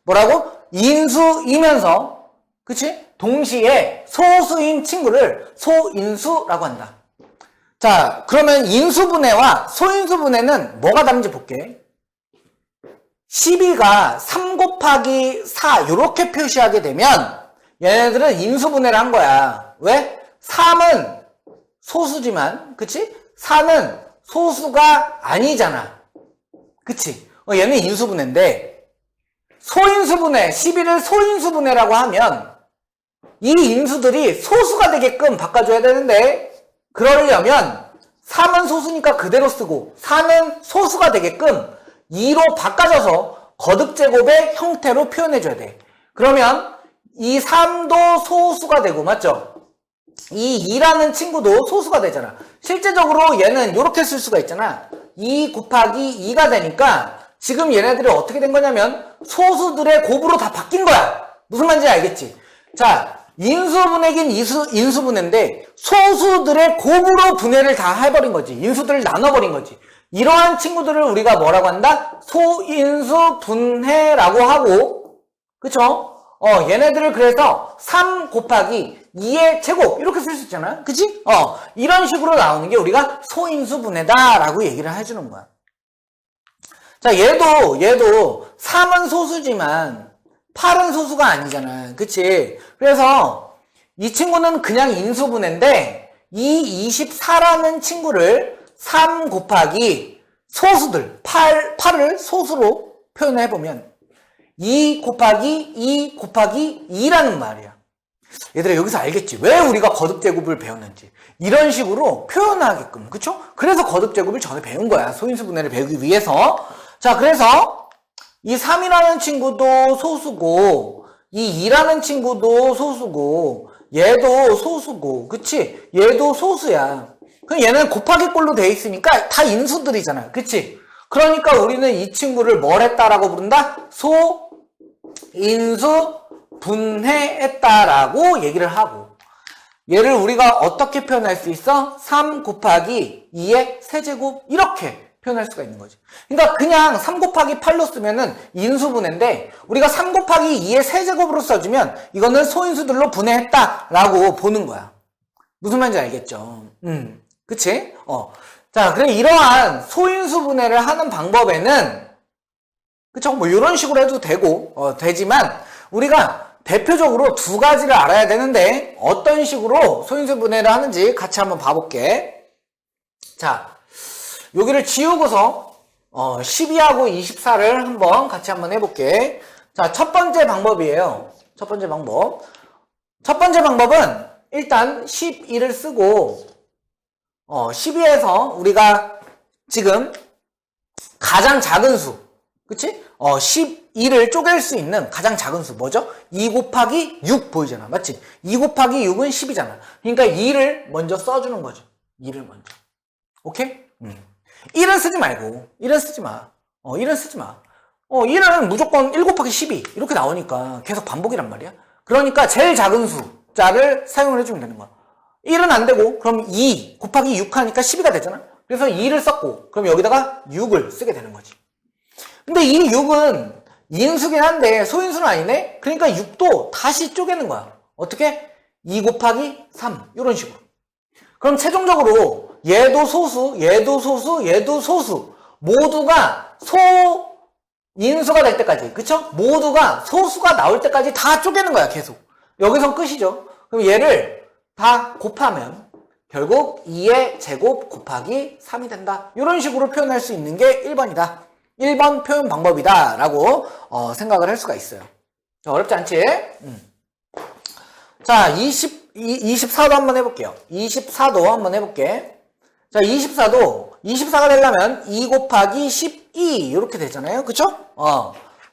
뭐라고? 인수이면서 그치? 동시에 소수인 친구를 소인수라고 한다. 자, 그러면 인수분해와 소인수분해는 뭐가 다른지 볼게. 12가 3 곱하기 4 이렇게 표시하게 되면 얘네들은 인수분해를 한 거야. 왜? 3은 소수지만 그치? 4는 소수가 아니잖아. 그치? 얘는 인수분해인데 소인수분해, 12를 소인수분해라고 하면 이 인수들이 소수가 되게끔 바꿔줘야 되는데 그러려면 3은 소수니까 그대로 쓰고 4는 소수가 되게끔 2로 바꿔줘서 거듭제곱의 형태로 표현해줘야 돼. 그러면 이 3도 소수가 되고 맞죠? 이 2라는 친구도 소수가 되잖아. 실제적으로 얘는 이렇게 쓸 수가 있잖아. 2 곱하기 2가 되니까 지금 얘네들이 어떻게 된 거냐면 소수들의 곱으로 다 바뀐 거야. 무슨 말인지 알겠지? 자, 인수분해긴 인수분해인데 소수들의 곱으로 분해를 다 해버린 거지. 인수들을 나눠버린 거지. 이러한 친구들을 우리가 뭐라고 한다? 소인수분해라고 하고, 그쵸? 얘네들을 그래서 3 곱하기 2의 제곱 이렇게 쓸 수 있잖아. 그치? 이런 식으로 나오는 게 우리가 소인수분해다라고 얘기를 해주는 거야. 자, 얘도 3은 소수지만 8은 소수가 아니잖아. 그치? 그래서 이 친구는 그냥 인수분해인데 이 24라는 친구를 3 곱하기 소수들 8을 소수로 표현해보면 2 곱하기 2 곱하기 2라는 말이야. 얘들아 여기서 알겠지? 왜 우리가 거듭제곱을 배웠는지. 이런 식으로 표현하게끔. 그쵸? 그래서 거듭제곱을 전에 배운 거야. 소인수분해를 배우기 위해서. 자, 그래서 이 3이라는 친구도 소수고 이 2라는 친구도 소수고 얘도 소수고 그치? 얘도 소수야. 그럼 얘는 곱하기 꼴로 돼 있으니까 다 인수들이잖아. 그치? 그러니까 우리는 이 친구를 뭘 했다라고 부른다? 소인수분해했다라고 얘기를 하고 얘를 우리가 어떻게 표현할 수 있어? 3 곱하기 2의 세제곱 이렇게 표현할 수가 있는 거지. 그러니까 그냥 3 곱하기 8로 쓰면은 인수분해인데 우리가 3 곱하기 2의 세제곱으로 써주면 이거는 소인수들로 분해했다라고 보는 거야. 무슨 말인지 알겠죠? 그치? 자, 그래 이러한 소인수분해를 하는 방법에는 그쵸? 뭐 이런 식으로 해도 되고 되지만 우리가 대표적으로 두 가지를 알아야 되는데 어떤 식으로 소인수분해를 하는지 같이 한번 봐볼게. 자, 여기를 지우고서 12하고 24를 한번 같이 한번 해볼게. 자, 첫 번째 방법이에요. 첫 번째 방법은 일단 12를 쓰고 12에서 우리가 지금 가장 작은 수, 그치? 12를 쪼갤 수 있는 가장 작은 수 뭐죠? 2 곱하기 6 보이잖아. 맞지? 2 곱하기 6은 10이잖아. 그러니까 2를 먼저 써주는 거죠. 2를 먼저. 오케이? 1은 쓰지 말고 1은 쓰지 마. 1은 쓰지 마. 1은 무조건 1 곱하기 12 이렇게 나오니까 계속 반복이란 말이야. 그러니까 제일 작은 숫자를 사용을 해주면 되는 거야. 1은 안 되고 그럼 2 곱하기 6 하니까 12가 되잖아. 그래서 2를 썼고 그럼 여기다가 6을 쓰게 되는 거지. 근데 이 6은 인수긴 한데 소인수는 아니네? 그러니까 6도 다시 쪼개는 거야. 어떻게? 2 곱하기 3 이런 식으로. 그럼 최종적으로 얘도 소수, 얘도 소수, 얘도 소수 모두가 소인수가 될 때까지 그쵸? 모두가 소수가 나올 때까지 다 쪼개는 거야 계속. 여기서 끝이죠. 그럼 얘를 다 곱하면 결국 2의 제곱 곱하기 3이 된다. 이런 식으로 표현할 수 있는 게 1번이다. 1번 표현 방법이다 라고 생각을 할 수가 있어요. 어렵지 않지? 자, 24도 한번 해볼게요. 24도 한번 해볼게. 자, 24가 되려면 2 곱하기 12 이렇게 되잖아요. 그쵸?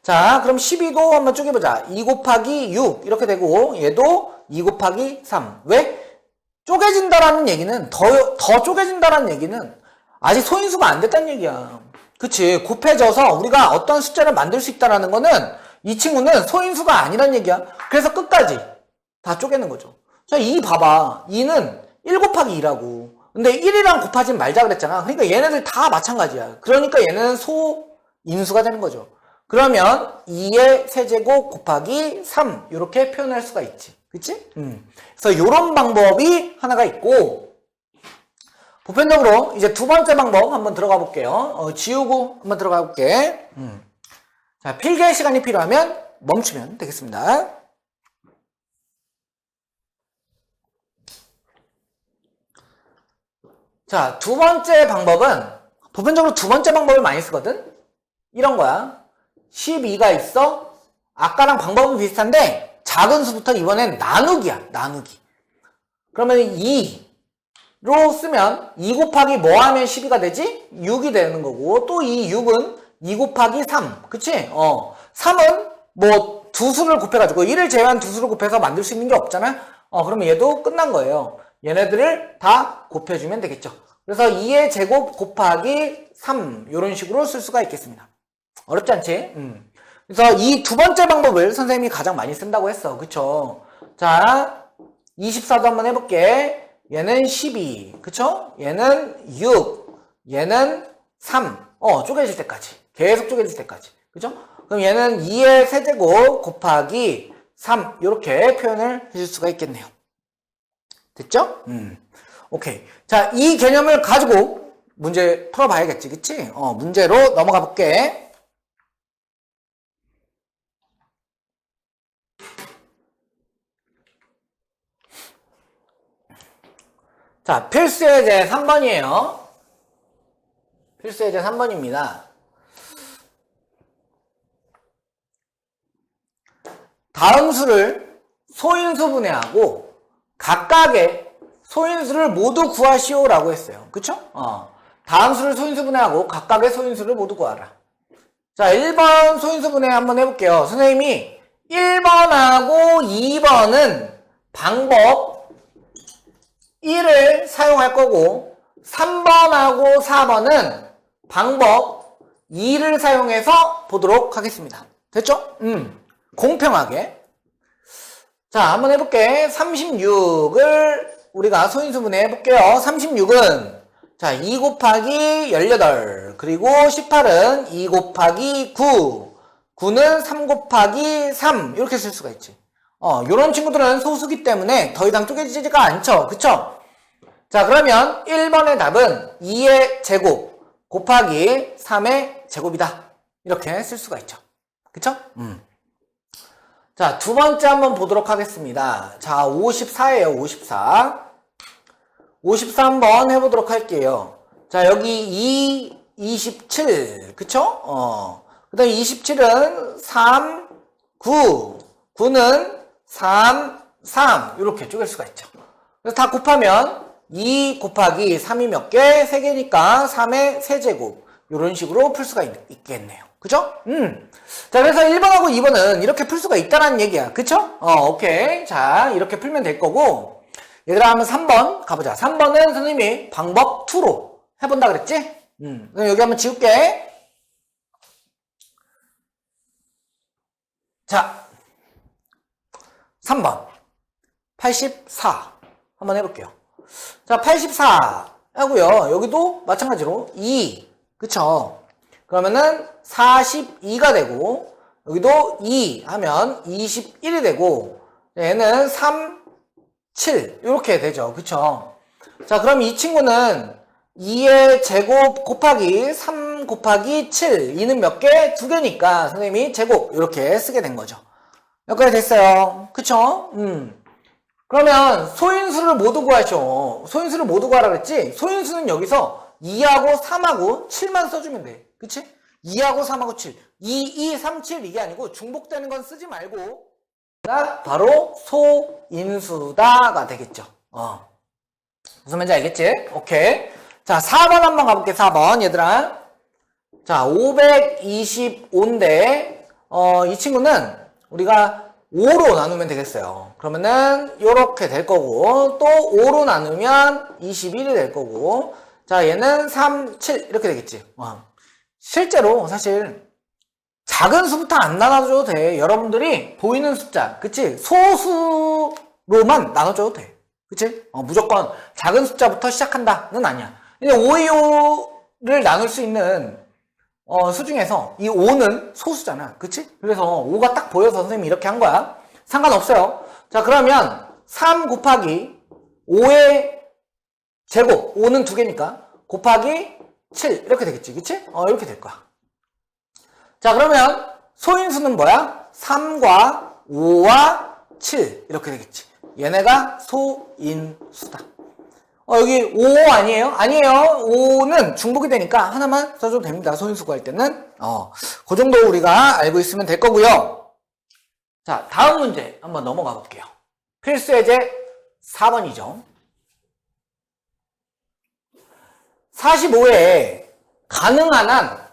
자, 그럼 12도 한번 쪼개보자. 2 곱하기 6 이렇게 되고 얘도 2 곱하기 3. 왜? 쪼개진다라는 얘기는 더 쪼개진다라는 얘기는 아직 소인수가 안 됐다는 얘기야. 그치? 곱해져서 우리가 어떤 숫자를 만들 수 있다라는 거는 이 친구는 소인수가 아니란 얘기야. 그래서 끝까지 다 쪼개는 거죠. 자, 2 봐봐. 2는 1 곱하기 2라고. 근데 1이랑 곱하지 말자 그랬잖아. 그러니까 얘네들 다 마찬가지야. 그러니까 얘는 소인수가 되는 거죠. 그러면 2의 세제곱 곱하기 3 이렇게 표현할 수가 있지. 그치? 그래서 이런 방법이 하나가 있고 보편적으로 이제 두 번째 방법 한번 들어가 볼게요. 지우고 한번 들어가 볼게. 자, 필기의 시간이 필요하면 멈추면 되겠습니다. 자, 두 번째 방법은 보편적으로 두 번째 방법을 많이 쓰거든. 이런 거야. 12가 있어. 아까랑 방법은 비슷한데 작은 수부터 이번엔 나누기야. 나누기. 그러면 2로 쓰면 2 곱하기 뭐 하면 12가 되지? 6이 되는 거고 또 이 6은 2 곱하기 3. 그치? 3은 뭐 두 수를 곱해가지고 1을 제외한 두 수를 곱해서 만들 수 있는 게 없잖아. 그러면 얘도 끝난 거예요. 얘네들을 다 곱해주면 되겠죠. 그래서 2의 제곱 곱하기 3 이런 식으로 쓸 수가 있겠습니다. 어렵지 않지? 그래서 이 두 번째 방법을 선생님이 가장 많이 쓴다고 했어. 그쵸? 자, 24도 한번 해볼게. 얘는 12. 그쵸? 얘는 6. 얘는 3. 쪼개질 때까지. 계속 쪼개질 때까지. 그죠? 그럼 얘는 2의 세제곱 곱하기 3. 이렇게 표현을 해줄 수가 있겠네요. 됐죠? 오케이. 자, 이 개념을 가지고 문제 풀어봐야겠지. 그치? 문제로 넘어가 볼게. 자, 필수예제 3번이에요. 필수예제 3번입니다. 다음 수를 소인수분해하고 각각의 소인수를 모두 구하시오라고 했어요. 그쵸? 다음 수를 소인수분해하고 각각의 소인수를 모두 구하라. 자, 1번 소인수분해 한번 해볼게요. 선생님이 1번하고 2번은 방법 1을 사용할 거고 3번하고 4번은 방법 2를 사용해서 보도록 하겠습니다. 됐죠? 공평하게. 자, 한번 해볼게. 36을 우리가 소인수분해 해볼게요. 36은 자, 2 곱하기 18 그리고 18은 2 곱하기 9 9는 3 곱하기 3 이렇게 쓸 수가 있지. 요런 친구들은 소수기 때문에 더 이상 쪼개지지가 않죠. 그쵸? 자, 그러면 1번의 답은 2의 제곱 곱하기 3의 제곱이다. 이렇게 쓸 수가 있죠. 그쵸? 자, 두 번째 한번 보도록 하겠습니다. 자, 54예요. 54. 54 한번 해보도록 할게요. 자, 여기 2, 27. 그쵸? 그 다음에 27은 3, 9. 9는 3, 3. 이렇게 쪼갤 수가 있죠. 그래서 다 곱하면 2 곱하기 3이 몇 개? 3개니까 3의 세제곱. 이런 식으로 풀 수가 있겠네요. 그죠? 자, 그래서 1번하고 2번은 이렇게 풀 수가 있다는 얘기야. 그쵸? 오케이. 자, 이렇게 풀면 될 거고. 얘들아, 한번 3번 가보자. 3번은 선생님이 방법 2로 해본다 그랬지? 그럼 여기 한번 지울게. 자, 3번. 84. 한번 해볼게요. 자, 84 하고요. 여기도 마찬가지로 2. 그쵸? 그러면은 42가 되고, 여기도 2 하면 21이 되고, 얘는 3, 7. 이렇게 되죠. 그쵸? 자, 그럼 이 친구는 2의 제곱 곱하기 3 곱하기 7. 2는 몇 개? 2개니까 선생님이 제곱. 이렇게 쓰게 된 거죠. 여기까지 됐어요. 그쵸? 그러면 소인수를 모두 구하죠. 소인수를 모두 구하라 그랬지? 소인수는 여기서 2하고 3하고 7만 써주면 돼. 그치? 2하고 3하고 7. 2, 3, 7 이게 아니고 중복되는 건 쓰지 말고 바로 소인수다가 되겠죠. 무슨 말인지 알겠지? 오케이. 자, 4번 한번 가볼게. 4번 얘들아. 자, 525인데 이 친구는 우리가 5로 나누면 되겠어요. 그러면은 요렇게 될 거고, 또 5로 나누면 21이 될 거고, 자, 얘는 3, 7 이렇게 되겠지. 실제로 사실 작은 수부터 안 나눠줘도 돼. 여러분들이 보이는 숫자, 그치? 소수로만 나눠줘도 돼. 그치? 무조건 작은 숫자부터 시작한다는 아니야. 근데 525를 나눌 수 있는 수 중에서 이 5는 소수잖아. 그치? 그래서 5가 딱 보여서 선생님이 이렇게 한 거야. 상관없어요. 자, 그러면 3 곱하기 5의 제곱, 5는 2개니까 곱하기 7 이렇게 되겠지. 그치? 이렇게 될 거야. 자, 그러면 소인수는 뭐야? 3과 5와 7 이렇게 되겠지. 얘네가 소인수다. 여기 5 아니에요? 아니에요. 5는 중복이 되니까 하나만 써줘도 됩니다. 소인수 구할 때는. 그 정도 우리가 알고 있으면 될 거고요. 자, 다음 문제 한번 넘어가 볼게요. 필수예제 4번이죠. 45에 가능한 한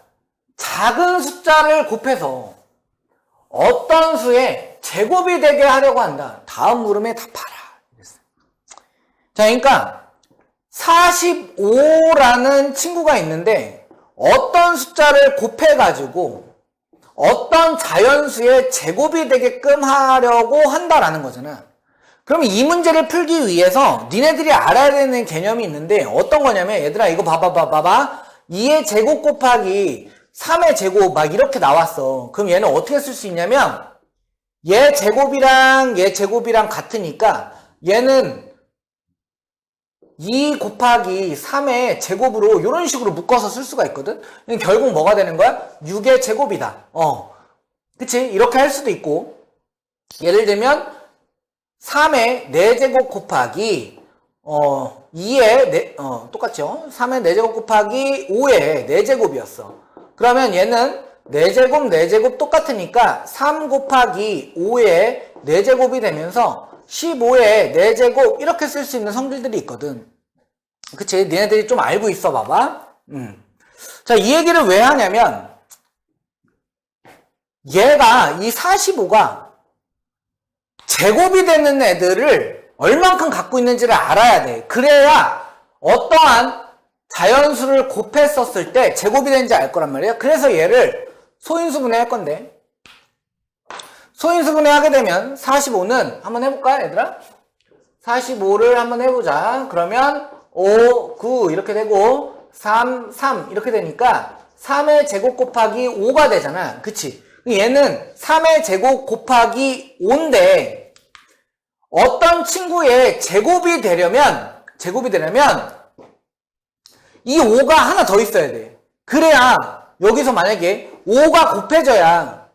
작은 숫자를 곱해서 어떤 수의 제곱이 되게 하려고 한다. 다음 물음에 답하라. 자, 그러니까 45라는 친구가 있는데 어떤 숫자를 곱해가지고 어떤 자연수의 제곱이 되게끔 하려고 한다라는 거잖아. 그럼 이 문제를 풀기 위해서 니네들이 알아야 되는 개념이 있는데 어떤 거냐면 얘들아 이거 봐봐 2의 제곱 곱하기 3의 제곱 막 이렇게 나왔어. 그럼 얘는 어떻게 쓸 수 있냐면 얘 제곱이랑 얘 제곱이랑 같으니까 얘는 2 곱하기 3의 제곱으로 이런 식으로 묶어서 쓸 수가 있거든. 결국 뭐가 되는 거야? 6의 제곱이다. 그치? 이렇게 할 수도 있고 예를 들면 3의 4제곱 곱하기 2의 똑같죠? 3의 4제곱 곱하기 5의 4제곱이었어. 그러면 얘는 4제곱 4제곱 똑같으니까 3 곱하기 5의 4제곱이 되면서 15의 4제곱 이렇게 쓸 수 있는 성질들이 있거든. 그치? 니네들이 좀 알고 있어 봐봐. 자, 이 얘기를 왜 하냐면 얘가 이 45가 제곱이 되는 애들을 얼만큼 갖고 있는지를 알아야 돼. 그래야 어떠한 자연수를 곱했었을 때 제곱이 되는지 알 거란 말이야. 그래서 얘를 소인수분해 할 건데 소인수분해 하게 되면 45는 한번 해볼까 얘들아? 45를 한번 해보자. 그러면 5, 9 이렇게 되고 3, 3 이렇게 되니까 3의 제곱 곱하기 5가 되잖아. 그치? 얘는 3의 제곱 곱하기 5인데 어떤 친구의 제곱이 되려면 이 5가 하나 더 있어야 돼. 그래야 여기서 만약에 5가 곱해져야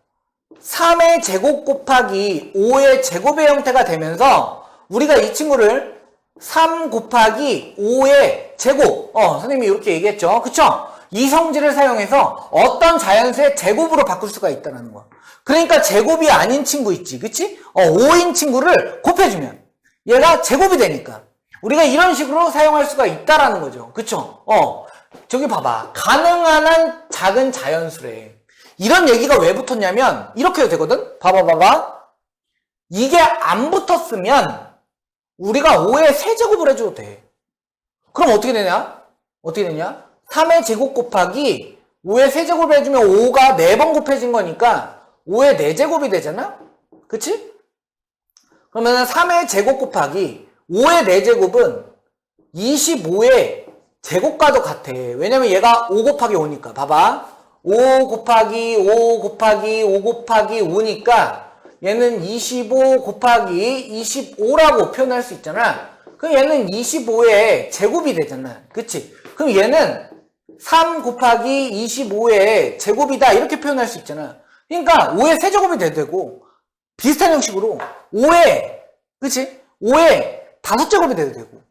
3의 제곱 곱하기 5의 제곱의 형태가 되면서 우리가 이 친구를 3 곱하기 5의 제곱 선생님이 이렇게 얘기했죠. 그쵸? 이 성질을 사용해서 어떤 자연수의 제곱으로 바꿀 수가 있다는 거야. 그러니까 제곱이 아닌 친구 있지. 그치? 5인 친구를 곱해주면 얘가 제곱이 되니까 우리가 이런 식으로 사용할 수가 있다라는 거죠. 그쵸? 저기 봐봐. 가능한 한 작은 자연수래. 이런 얘기가 왜 붙었냐면 이렇게 해도 되거든? 봐봐. 이게 안 붙었으면 우리가 5의 세제곱을 해줘도 돼. 그럼 어떻게 되냐? 3의 제곱 곱하기 5의 세제곱을 해주면 5가 4번 곱해진 거니까 5의 4제곱이 되잖아? 그치? 그러면 3의 제곱 곱하기 5의 4제곱은 25의 제곱과도 같아. 왜냐면 얘가 5 곱하기 5니까. 봐봐. 5 곱하기 5 곱하기 5 곱하기 5니까 얘는 25 곱하기 25라고 표현할 수 있잖아. 그럼 얘는 25의 제곱이 되잖아. 그치? 그럼 얘는 3 곱하기 25의 제곱이다. 이렇게 표현할 수 있잖아. 그러니까 5의 세제곱이 돼도 되고 비슷한 형식으로 5의 그치? 5의 5제곱이 돼도 되고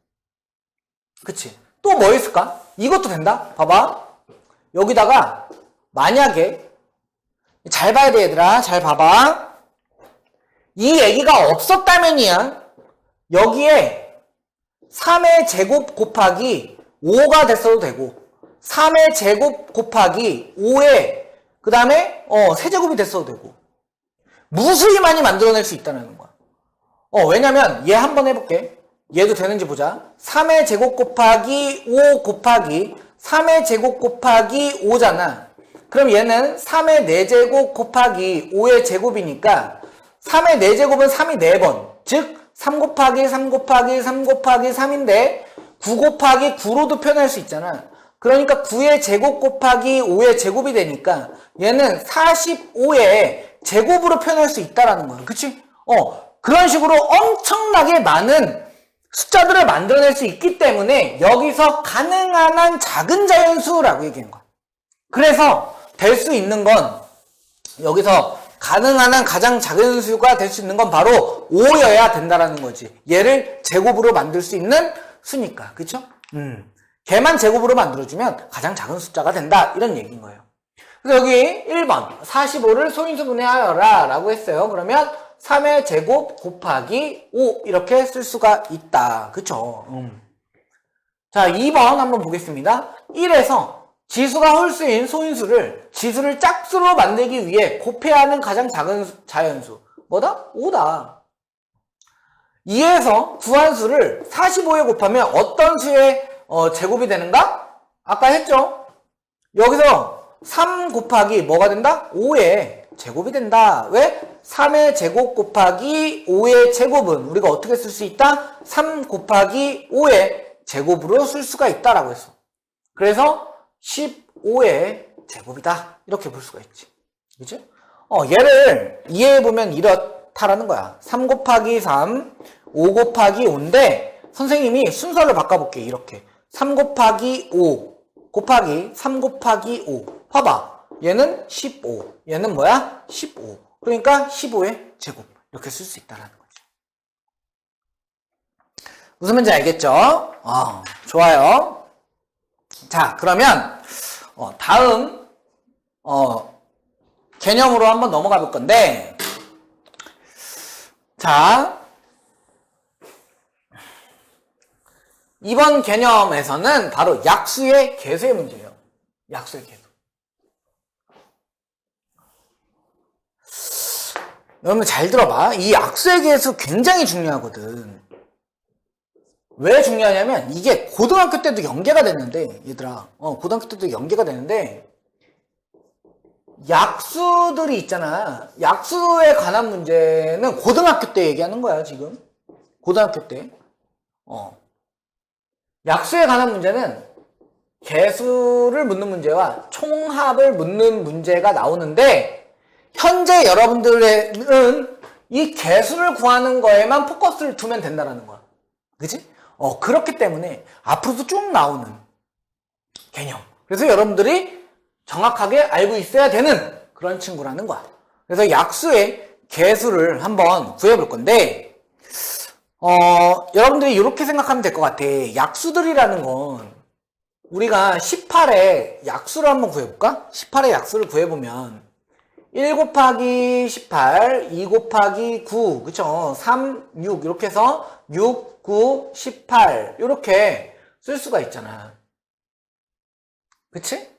그치? 또 뭐 있을까? 이것도 된다. 봐봐. 여기다가 만약에 잘 봐야 돼 얘들아. 잘 봐봐. 이 얘기가 없었다면이야. 여기에 3의 제곱 곱하기 5가 됐어도 되고 3의 제곱 곱하기 5의 그 다음에 세제곱이 됐어도 되고 무수히 많이 만들어낼 수 있다는 거야. 왜냐면 얘 한번 해볼게. 얘도 되는지 보자. 3의 제곱 곱하기 5 곱하기 3의 제곱 곱하기 5잖아. 그럼 얘는 3의 4제곱 곱하기 5의 제곱이니까 3의 4제곱은 3이 4번. 즉 3 곱하기 3 곱하기 3 곱하기 3인데 9 곱하기 9로도 표현할 수 있잖아. 그러니까 9의 제곱 곱하기 5의 제곱이 되니까 얘는 45의 제곱으로 표현할 수 있다라는 거야. 그치? 그런 식으로 엄청나게 많은 숫자들을 만들어낼 수 있기 때문에 여기서 가능한 한 작은 자연수라고 얘기한 거야. 그래서 될 수 있는 건 여기서 가능한 한 가장 작은 수가 될 수 있는 건 바로 5여야 된다라는 거지. 얘를 제곱으로 만들 수 있는 수니까. 그쵸? 걔만 제곱으로 만들어주면 가장 작은 숫자가 된다. 이런 얘기인 거예요. 그래서 여기 1번 45를 소인수분해하여라 라고 했어요. 그러면 3의 제곱 곱하기 5 이렇게 쓸 수가 있다. 그쵸? 자 2번 한번 보겠습니다. 1에서 지수가 홀수인 소인수를 지수를 짝수로 만들기 위해 곱해야 하는 가장 작은 자연수 뭐다? 5다. 2에서 구한 수를 45에 곱하면 어떤 수의 제곱이 되는가? 아까 했죠? 여기서 3 곱하기 뭐가 된다? 5의 제곱이 된다. 왜? 3의 제곱 곱하기 5의 제곱은 우리가 어떻게 쓸 수 있다? 3 곱하기 5의 제곱으로 쓸 수가 있다라고 했어. 그래서 15의 제곱이다. 이렇게 볼 수가 있지. 그치? 얘를 이해해보면 이렇다라는 거야. 3 곱하기 3, 5 곱하기 5인데 선생님이 순서를 바꿔볼게. 이렇게 3 곱하기 5 곱하기 3 곱하기 5. 봐봐. 얘는 15. 얘는 뭐야? 15. 그러니까 15의 제곱. 이렇게 쓸 수 있다는 거지. 무슨 말인지 알겠죠? 좋아요. 자, 그러면 다음 개념으로 한번 넘어가 볼 건데, 자, 이번 개념에서는 바로 약수의 개수의 문제예요. 약수의 개수. 여러분 잘 들어봐. 이 약수의 개수 굉장히 중요하거든. 왜 중요하냐면 이게 고등학교 때도 연계가 되는데, 얘들아, 고등학교 때도 연계가 되는데, 약수들이 있잖아. 약수에 관한 문제는 고등학교 때 얘기하는 거야, 지금. 고등학교 때. 약수에 관한 문제는 개수를 묻는 문제와 총합을 묻는 문제가 나오는데, 현재 여러분들은 이 개수를 구하는 거에만 포커스를 두면 된다는 거야. 그치? 그렇기 때문에 앞으로도 쭉 나오는 개념. 그래서 여러분들이 정확하게 알고 있어야 되는 그런 친구라는 거야. 그래서 약수의 개수를 한번 구해볼 건데, 여러분들이 이렇게 생각하면 될 것 같아. 약수들이라는 건 우리가 18의 약수를 한번 구해볼까? 18의 약수를 구해보면 1 곱하기 18, 2 곱하기 9, 그쵸? 3, 6 이렇게 해서 6, 9, 18 이렇게 쓸 수가 있잖아. 그치?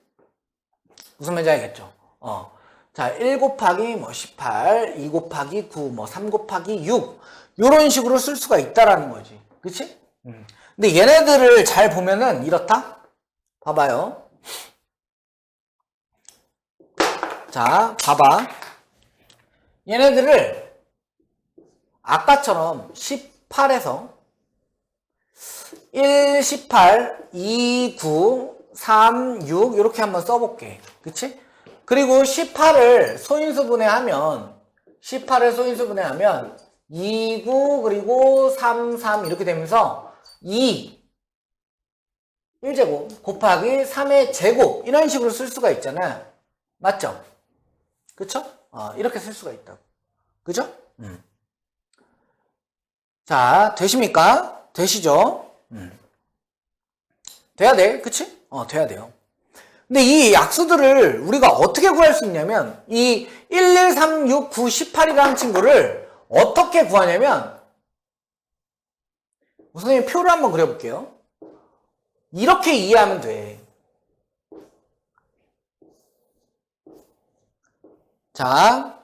무슨 말인지 알겠죠? 자, 1 곱하기 18, 2 곱하기 9, 3 곱하기 6 이런 식으로 쓸 수가 있다라는 거지. 그치? 근데 얘네들을 잘 보면은 이렇다? 봐봐요. 자, 봐봐. 얘네들을 아까처럼 18에서 1, 18, 2, 9, 3, 6 이렇게 한번 써볼게. 그치? 그리고 18을 소인수분해하면 2, 9 그리고 3, 3 이렇게 되면서 2 1제곱 곱하기 3의 제곱 이런 식으로 쓸 수가 있잖아. 맞죠? 그쵸? 이렇게 쓸 수가 있다고. 그죠? 자, 되십니까? 되시죠? 돼야 돼. 그치? 돼야 돼요. 근데 이 약수들을 우리가 어떻게 구할 수 있냐면, 이 1, 1, 3, 6, 9, 18이라는 친구를 어떻게 구하냐면, 선생님 표를 한번 그려볼게요. 이렇게 이해하면 돼. 자,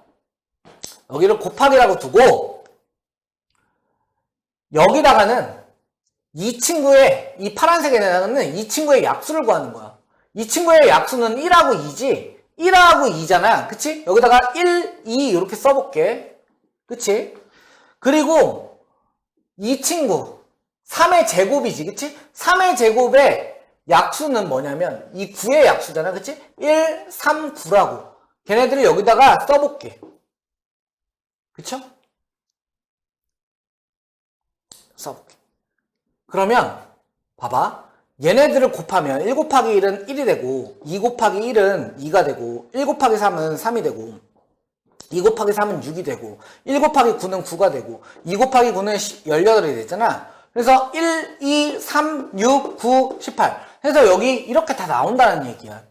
여기를 곱하기라고 두고, 여기다가는 이 친구의, 이 파란색에다가는 이 친구의 약수를 구하는 거야. 이 친구의 약수는 1하고 2지? 1하고 2잖아. 그치? 여기다가 1, 2 이렇게 써볼게. 그치? 그리고 이 친구 3의 제곱이지. 그치? 3의 제곱의 약수는 뭐냐면 이 9의 약수잖아. 그치? 1, 3, 9라고. 걔네들을 여기다가 써볼게. 그쵸? 써볼게. 그러면 봐봐. 얘네들을 곱하면 1 곱하기 1은 1이 되고 2 곱하기 1은 2가 되고 1 곱하기 3은 3이 되고 2 곱하기 3은 6이 되고 1 곱하기 9는 9가 되고 2 곱하기 9는 18이 됐잖아. 그래서 1, 2, 3, 6, 9, 18 해서 여기 이렇게 다 나온다는 얘기야.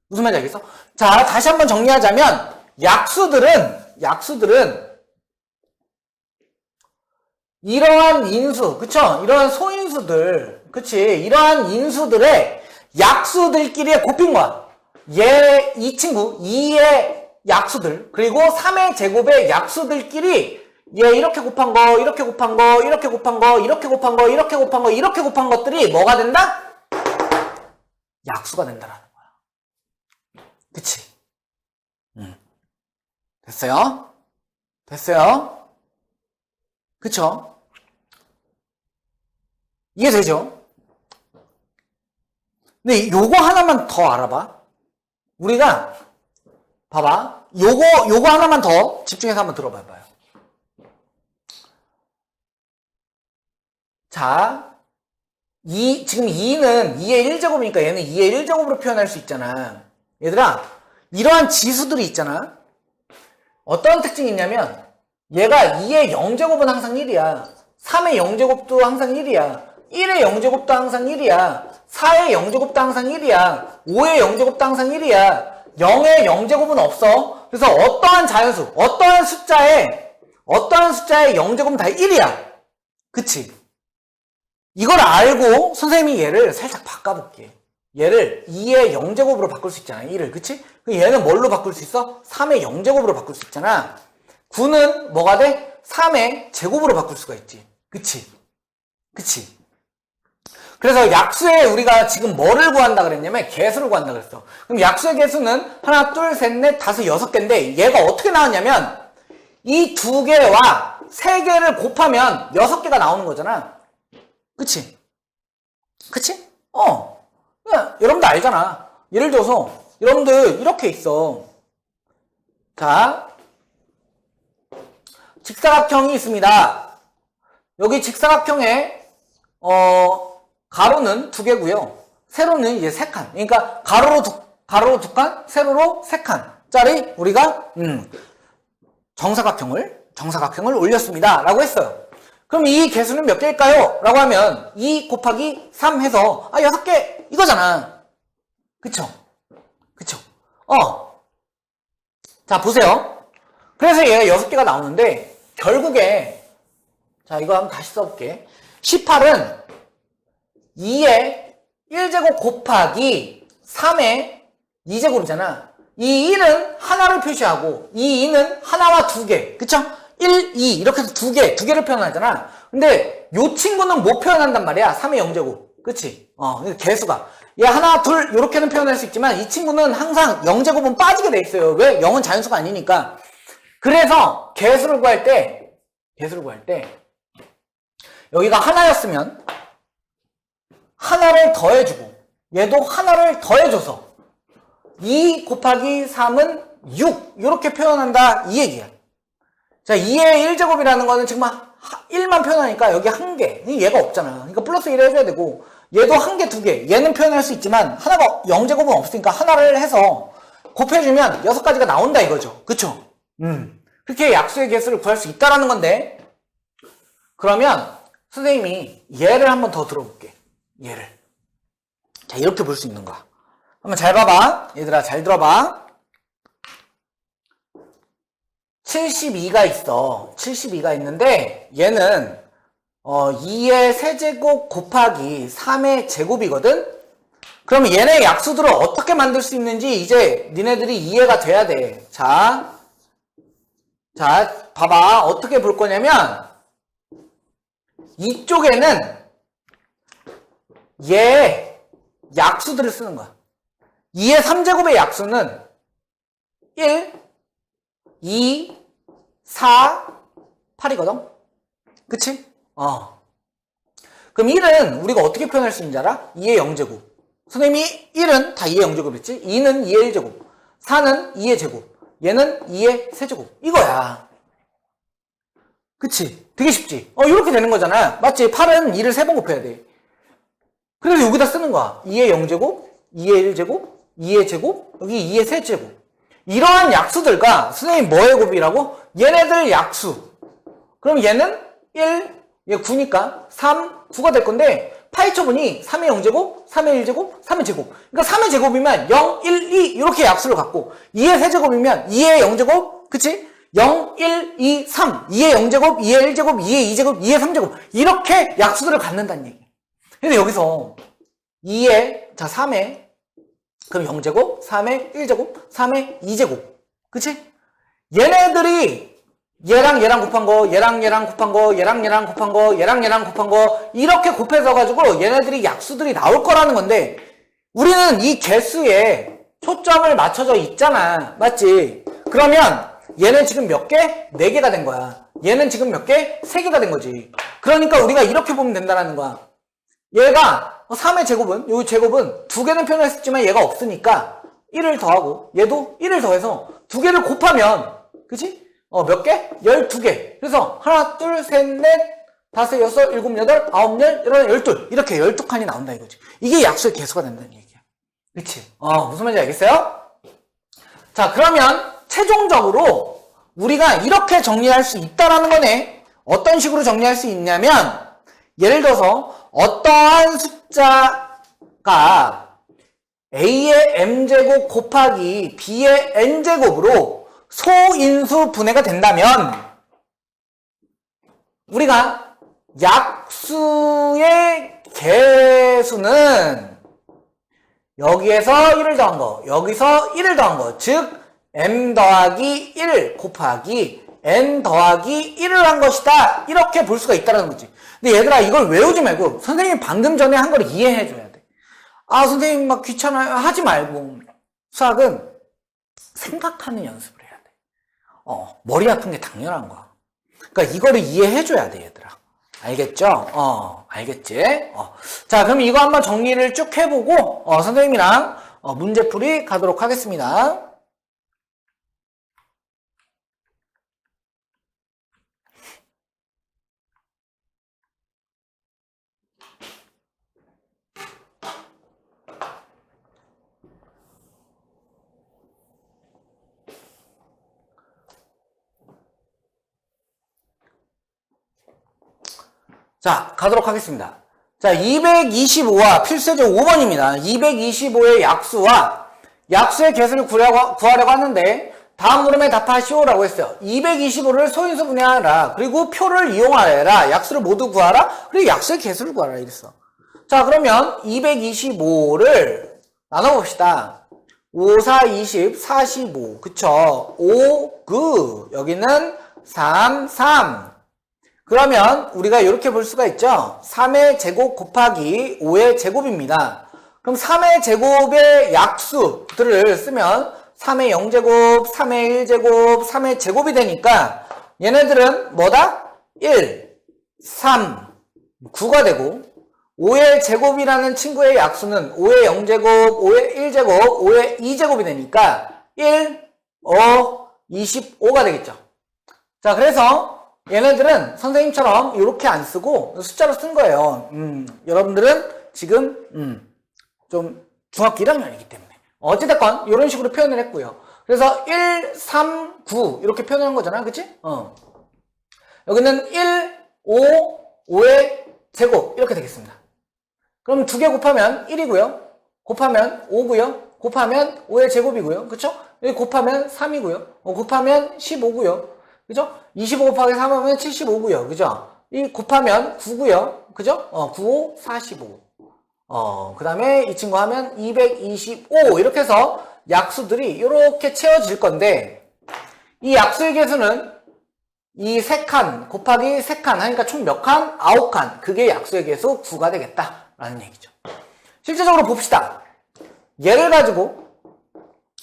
무슨 말인지 알겠어? 자, 다시 한번 정리하자면 약수들은 이러한 인수, 그쵸? 이러한 소인수들, 그치? 이러한 인수들의 약수들끼리 곱힌 거야. 이 친구, 2의 약수들, 그리고 3의 제곱의 약수들끼리 이렇게 곱한 거, 이렇게 곱한 거, 이렇게 곱한 거, 이렇게 곱한 거, 이렇게 곱한 거, 이렇게 곱한 것들이 뭐가 된다? 약수가 된다라는 거야. 그치? 됐어요? 됐어요? 그쵸? 이해되죠? 근데 요거 하나만 더 알아봐. 우리가 봐봐. 요거 하나만 더 집중해서 한번 들어봐봐요. 자, 지금 2는 2의 1제곱이니까 얘는 2의 1제곱으로 표현할 수 있잖아. 얘들아, 이러한 지수들이 있잖아. 어떤 특징이 있냐면 얘가 2의 0제곱은 항상 1이야. 3의 0제곱도 항상 1이야. 1의 0제곱도 항상 1이야. 4의 0제곱도 항상 1이야. 5의 0제곱도 항상 1이야. 0의 0제곱은 없어. 그래서 어떠한 자연수, 어떠한 숫자의 0제곱은 다 1이야. 그치? 이걸 알고 선생님이 얘를 살짝 바꿔볼게. 얘를 2의 0제곱으로 바꿀 수 있잖아. 1을. 그치? 얘는 뭘로 바꿀 수 있어? 3의 0제곱으로 바꿀 수 있잖아. 9는 뭐가 돼? 3의 제곱으로 바꿀 수가 있지. 그치? 그치? 그래서 약수에 우리가 지금 뭐를 구한다 그랬냐면 개수를 구한다 그랬어. 그럼 약수의 개수는 하나, 둘, 셋, 넷, 다섯, 6개인데 얘가 어떻게 나왔냐면 이 2개와 3개를 곱하면 6개가 나오는 거잖아. 그치? 그치? 여러분들 알잖아. 예를 들어서 여러분들 이렇게 있어. 자, 직사각형이 있습니다. 여기 직사각형에 가로는 2개고요. 세로는 이제 3칸. 그러니까 가로로 2칸, 세로로 3칸짜리 우리가 정사각형을 올렸습니다. 라고 했어요. 그럼 이 개수는 몇 개일까요? 라고 하면 2 곱하기 3 해서 6개 이거잖아. 그쵸? 그쵸? 자, 보세요. 그래서 얘가 6개가 나오는데 결국에 자, 이거 한번 다시 써볼게. 18은 2의 1제곱 곱하기 3의 2제곱이잖아. 이 1은 하나를 표시하고 이 2는 하나와 2개. 그쵸? 1, 2 이렇게 해서 2개를 표현하잖아. 근데 요 친구는 못 표현한단 말이야. 3의 0제곱. 그치? 개수가. 얘 하나, 둘 요렇게는 표현할 수 있지만 이 친구는 항상 0제곱은 빠지게 돼 있어요. 왜? 0은 자연수가 아니니까. 그래서 개수를 구할 때 여기가 하나였으면 하나를 더해주고 얘도 하나를 더해줘서 2 곱하기 3은 6 이렇게 표현한다 이 얘기야. 자, 2의 1제곱이라는 거는 지금 1만 표현하니까 여기 1개 얘가 없잖아. 그러니까 플러스 1 해줘야 되고 얘도 1개, 2개 얘는 표현할 수 있지만 하나가 0제곱은 없으니까 하나를 해서 곱해주면 6가지가 나온다 이거죠. 그쵸? 그렇게 약수의 개수를 구할 수 있다라는 건데 그러면 선생님이 얘를 한번 더 들어볼게. 얘를. 자, 이렇게 볼 수 있는 거야. 한번 잘 봐봐. 얘들아, 잘 들어봐. 72가 있어. 72가 있는데 얘는 2의 세제곱 곱하기 3의 제곱이거든? 그럼 얘네 약수들을 어떻게 만들 수 있는지 이제 니네들이 이해가 돼야 돼. 자, 봐봐. 어떻게 볼 거냐면 이쪽에는 얘 약수들을 쓰는 거야. 2의 3제곱의 약수는 1, 2, 4, 8이거든? 그치? 그럼 1은 우리가 어떻게 표현할 수 있는지 알아? 2의 0제곱. 선생님이 1은 다 2의 0제곱 했지? 2는 2의 1제곱. 4는 2의 제곱. 얘는 2의 세제곱. 이거야. 그치? 되게 쉽지? 이렇게 되는 거잖아. 맞지? 8은 2를 3번 곱해야 돼. 그래서 여기다 쓰는 거야. 2의 0제곱, 2의 1제곱, 2의 제곱, 여기 2의 세제곱. 이러한 약수들과 선생님 뭐의 곱이라고? 얘네들 약수. 그럼 얘는 1, 얘 9니까 3, 9가 될 건데 파이처분이 3의 0제곱, 3의 1제곱, 3의 제곱. 그러니까 3의 제곱이면 0, 1, 2 이렇게 약수를 갖고 2의 세제곱이면 2의 0제곱, 그치? 0, 1, 2, 3, 2의 0제곱, 2의 1제곱, 2의 2제곱, 2의 3제곱 이렇게 약수들을 갖는다는 얘기. 근데 여기서 3의 그럼 0제곱, 3의 1제곱, 3의 2제곱 그치? 얘네들이 얘랑 곱한 거, 얘랑 곱한 거, 얘랑 곱한 거, 얘랑 곱한 거 이렇게 곱해서 가지고 얘네들이 약수들이 나올 거라는 건데 우리는 이 개수에 초점을 맞춰져 있잖아. 맞지? 그러면 얘는 지금 몇 개? 4개가 된 거야. 얘는 지금 몇 개? 3개가 된 거지. 그러니까 우리가 이렇게 보면 된다는 거야. 얘가 3의 제곱은, 요 제곱은 2개는 표현했지만 얘가 없으니까 1을 더하고 얘도 1을 더해서 2개를 곱하면, 그치? 몇 개? 12개. 그래서 하나, 둘, 셋, 넷, 다섯, 여섯, 일곱, 여덟, 아홉, 열, 열둘. 이렇게 12칸이 나온다 이거지. 이게 약수의 개수가 된다는 얘기야. 그치? 무슨 말인지 알겠어요? 자, 그러면 최종적으로 우리가 이렇게 정리할 수 있다라는 거네. 어떤 식으로 정리할 수 있냐면, 예를 들어서 어떠한 숫자가 A의 M제곱 곱하기 B의 N제곱으로 소인수 분해가 된다면 우리가 약수의 개수는 여기에서 1을 더한 거, 여기서 1을 더한 거, 즉 M 더하기 1 곱하기 N 더하기 1을 한 것이다. 이렇게 볼 수가 있다는 거지. 근데 얘들아, 이걸 외우지 말고 선생님이 방금 전에 한 걸 이해해줘야 돼. 선생님 막 귀찮아요. 하지 말고. 수학은 생각하는 연습을 해야 돼. 머리 아픈 게 당연한 거야. 그러니까 이거를 이해해줘야 돼, 얘들아. 알겠죠? 알겠지? 자, 그럼 이거 한번 정리를 쭉 해보고 선생님이랑 문제풀이 가도록 하겠습니다. 자, 가도록 하겠습니다. 자, 225와 필수제 5번입니다. 225의 약수와 약수의 개수를 구하려고 하는데 다음 물음에 답하시오라고 했어요. 225를 소인수 분해하라. 그리고 표를 이용하라. 약수를 모두 구하라. 그리고 약수의 개수를 구하라. 이랬어. 자, 그러면 225를 나눠봅시다. 5, 4, 20, 45. 그쵸? 5, 여기는 3, 3. 그러면 우리가 이렇게 볼 수가 있죠. 3의 제곱 곱하기 5의 제곱입니다. 그럼 3의 제곱의 약수들을 쓰면 3의 0제곱, 3의 1제곱, 3의 제곱이 되니까 얘네들은 뭐다? 1, 3, 9가 되고 5의 제곱이라는 친구의 약수는 5의 0제곱, 5의 1제곱, 5의 2제곱이 되니까 1, 5, 25가 되겠죠. 자, 그래서 얘네들은 선생님처럼 이렇게 안 쓰고 숫자로 쓴 거예요. 여러분들은 지금 좀 중학교 1학년이기 때문에 어찌됐건 이런 식으로 표현을 했고요. 그래서 1, 3, 9 이렇게 표현하는 거잖아. 그치? 여기는 1, 5, 5의 제곱 이렇게 되겠습니다. 그럼 2개 곱하면 1이고요. 곱하면 5고요. 곱하면 5의 제곱이고요. 그쵸? 여기 곱하면 3이고요. 곱하면 15고요. 그죠? 25 곱하기 3 하면 75고요. 그죠? 이 곱하면 9고요. 그죠? 9, 5, 45. 그 다음에 이 친구 하면 225. 이렇게 해서 약수들이 이렇게 채워질 건데, 이 약수의 개수는 이 3칸 곱하기 3칸 하니까 총 몇 칸? 9칸. 그게 약수의 개수 9가 되겠다라는 얘기죠. 실제적으로 봅시다. 얘를 가지고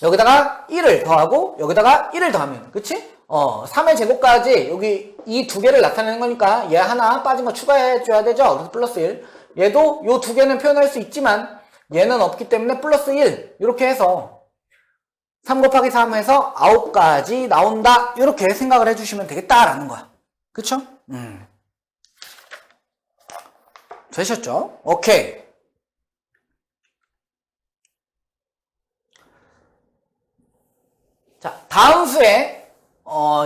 여기다가 1을 더하고 여기다가 1을 더하면, 그치? 3의 제곱까지 여기 이 2개를 나타내는 거니까 얘 하나 빠진 거 추가해줘야 되죠? 그래서 플러스 1. 얘도 요 2개는 표현할 수 있지만 얘는 없기 때문에 플러스 1. 이렇게 해서 3 곱하기 3 해서 9까지 나온다. 이렇게 생각을 해주시면 되겠다라는 거야. 그쵸? 되셨죠? 오케이. 자, 다음 수에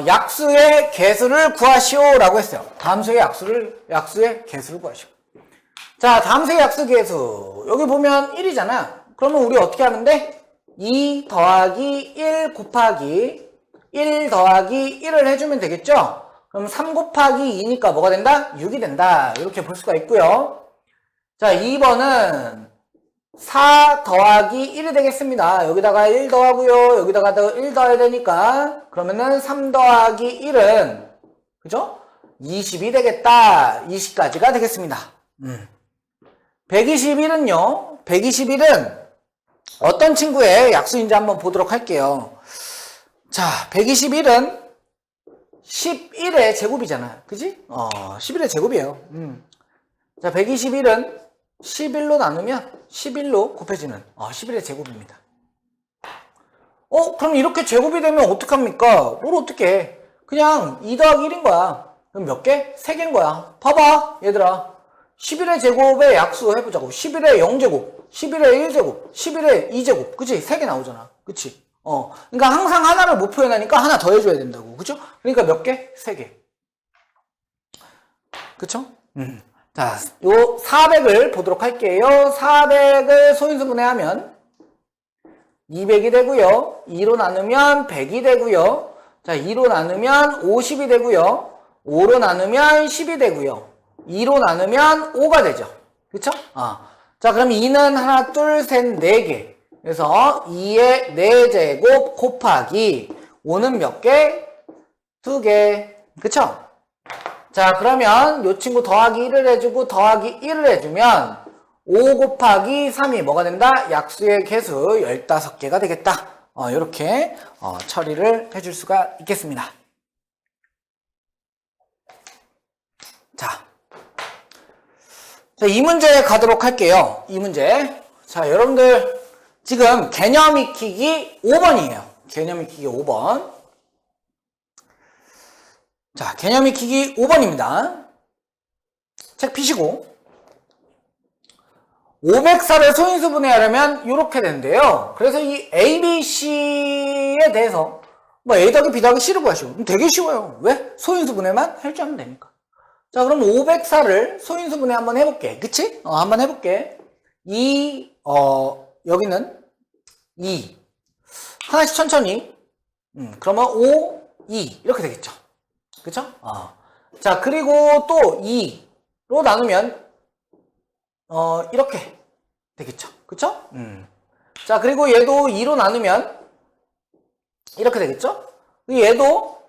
약수의 개수를 구하시오라고 했어요. 다음 수의 약수의 개수를 구하시오. 자, 다음 수의 약수 개수. 여기 보면 1이잖아. 그러면 우리 어떻게 하면 돼? 2 더하기 1 곱하기 1 더하기 1을 해주면 되겠죠? 그럼 3 곱하기 2니까 뭐가 된다? 6이 된다. 이렇게 볼 수가 있고요. 자, 2번은 4 더하기 1이 되겠습니다. 여기다가 1 더하고요. 여기다가 1 더해야 되니까 그러면은 3 더하기 1은 그죠? 20이 되겠다. 20까지가 되겠습니다. 121은요. 121은 어떤 친구의 약수인지 한번 보도록 할게요. 자, 121은 11의 제곱이잖아. 그지? 11의 제곱이에요. 자, 121은 11로 나누면 11로 곱해지는 11의 제곱입니다. 그럼 이렇게 제곱이 되면 어떡합니까? 뭘 어떻게 해? 그냥 2 더하기 1인 거야. 그럼 몇 개? 3개인 거야. 봐봐, 얘들아. 11의 제곱의 약수 해보자고. 11의 0제곱, 11의 1제곱, 11의 2제곱. 그치? 3개 나오잖아. 그치? 그러니까 항상 하나를 못 표현하니까 하나 더 해줘야 된다고. 그쵸? 그러니까 몇 개? 3개. 그쵸? 자, 요 400을 보도록 할게요. 400을 소인수분해하면 200이 되고요. 2로 나누면 100이 되고요. 자, 2로 나누면 50이 되고요. 5로 나누면 10이 되고요. 2로 나누면 5가 되죠. 그쵸? 자, 그럼 2는 하나, 둘, 셋, 4개. 그래서 2의 4제곱 곱하기 5는 몇 개? 2개. 그쵸? 자, 그러면 요 친구 더하기 1을 해주고 더하기 1을 해주면 5 곱하기 3이 뭐가 된다? 약수의 개수 15개가 되겠다. 요렇게 처리를 해줄 수가 있겠습니다. 자, 이 문제 가도록 할게요. 이 문제. 자, 여러분들 지금 개념 익히기 5번이에요. 개념 익히기 5번. 자, 개념 익히기 5번입니다. 책 피시고 504를 소인수분해하려면 이렇게 되는데요. 그래서 이 A, B, C에 대해서 뭐 A 더하기 B 더하기 C를 구하시고 되게 쉬워요. 왜? 소인수분해만 할 줄 알면 되니까. 자, 그럼 504를 소인수분해 한번 해볼게. 그치? 한번 해볼게. 여기는 2. 하나씩 천천히. 그러면 5, 2 이렇게 되겠죠. 그쵸? 자, 그리고 또 2로 나누면 이렇게 되겠죠. 그쵸? 자, 그리고 얘도 2로 나누면 이렇게 되겠죠? 얘도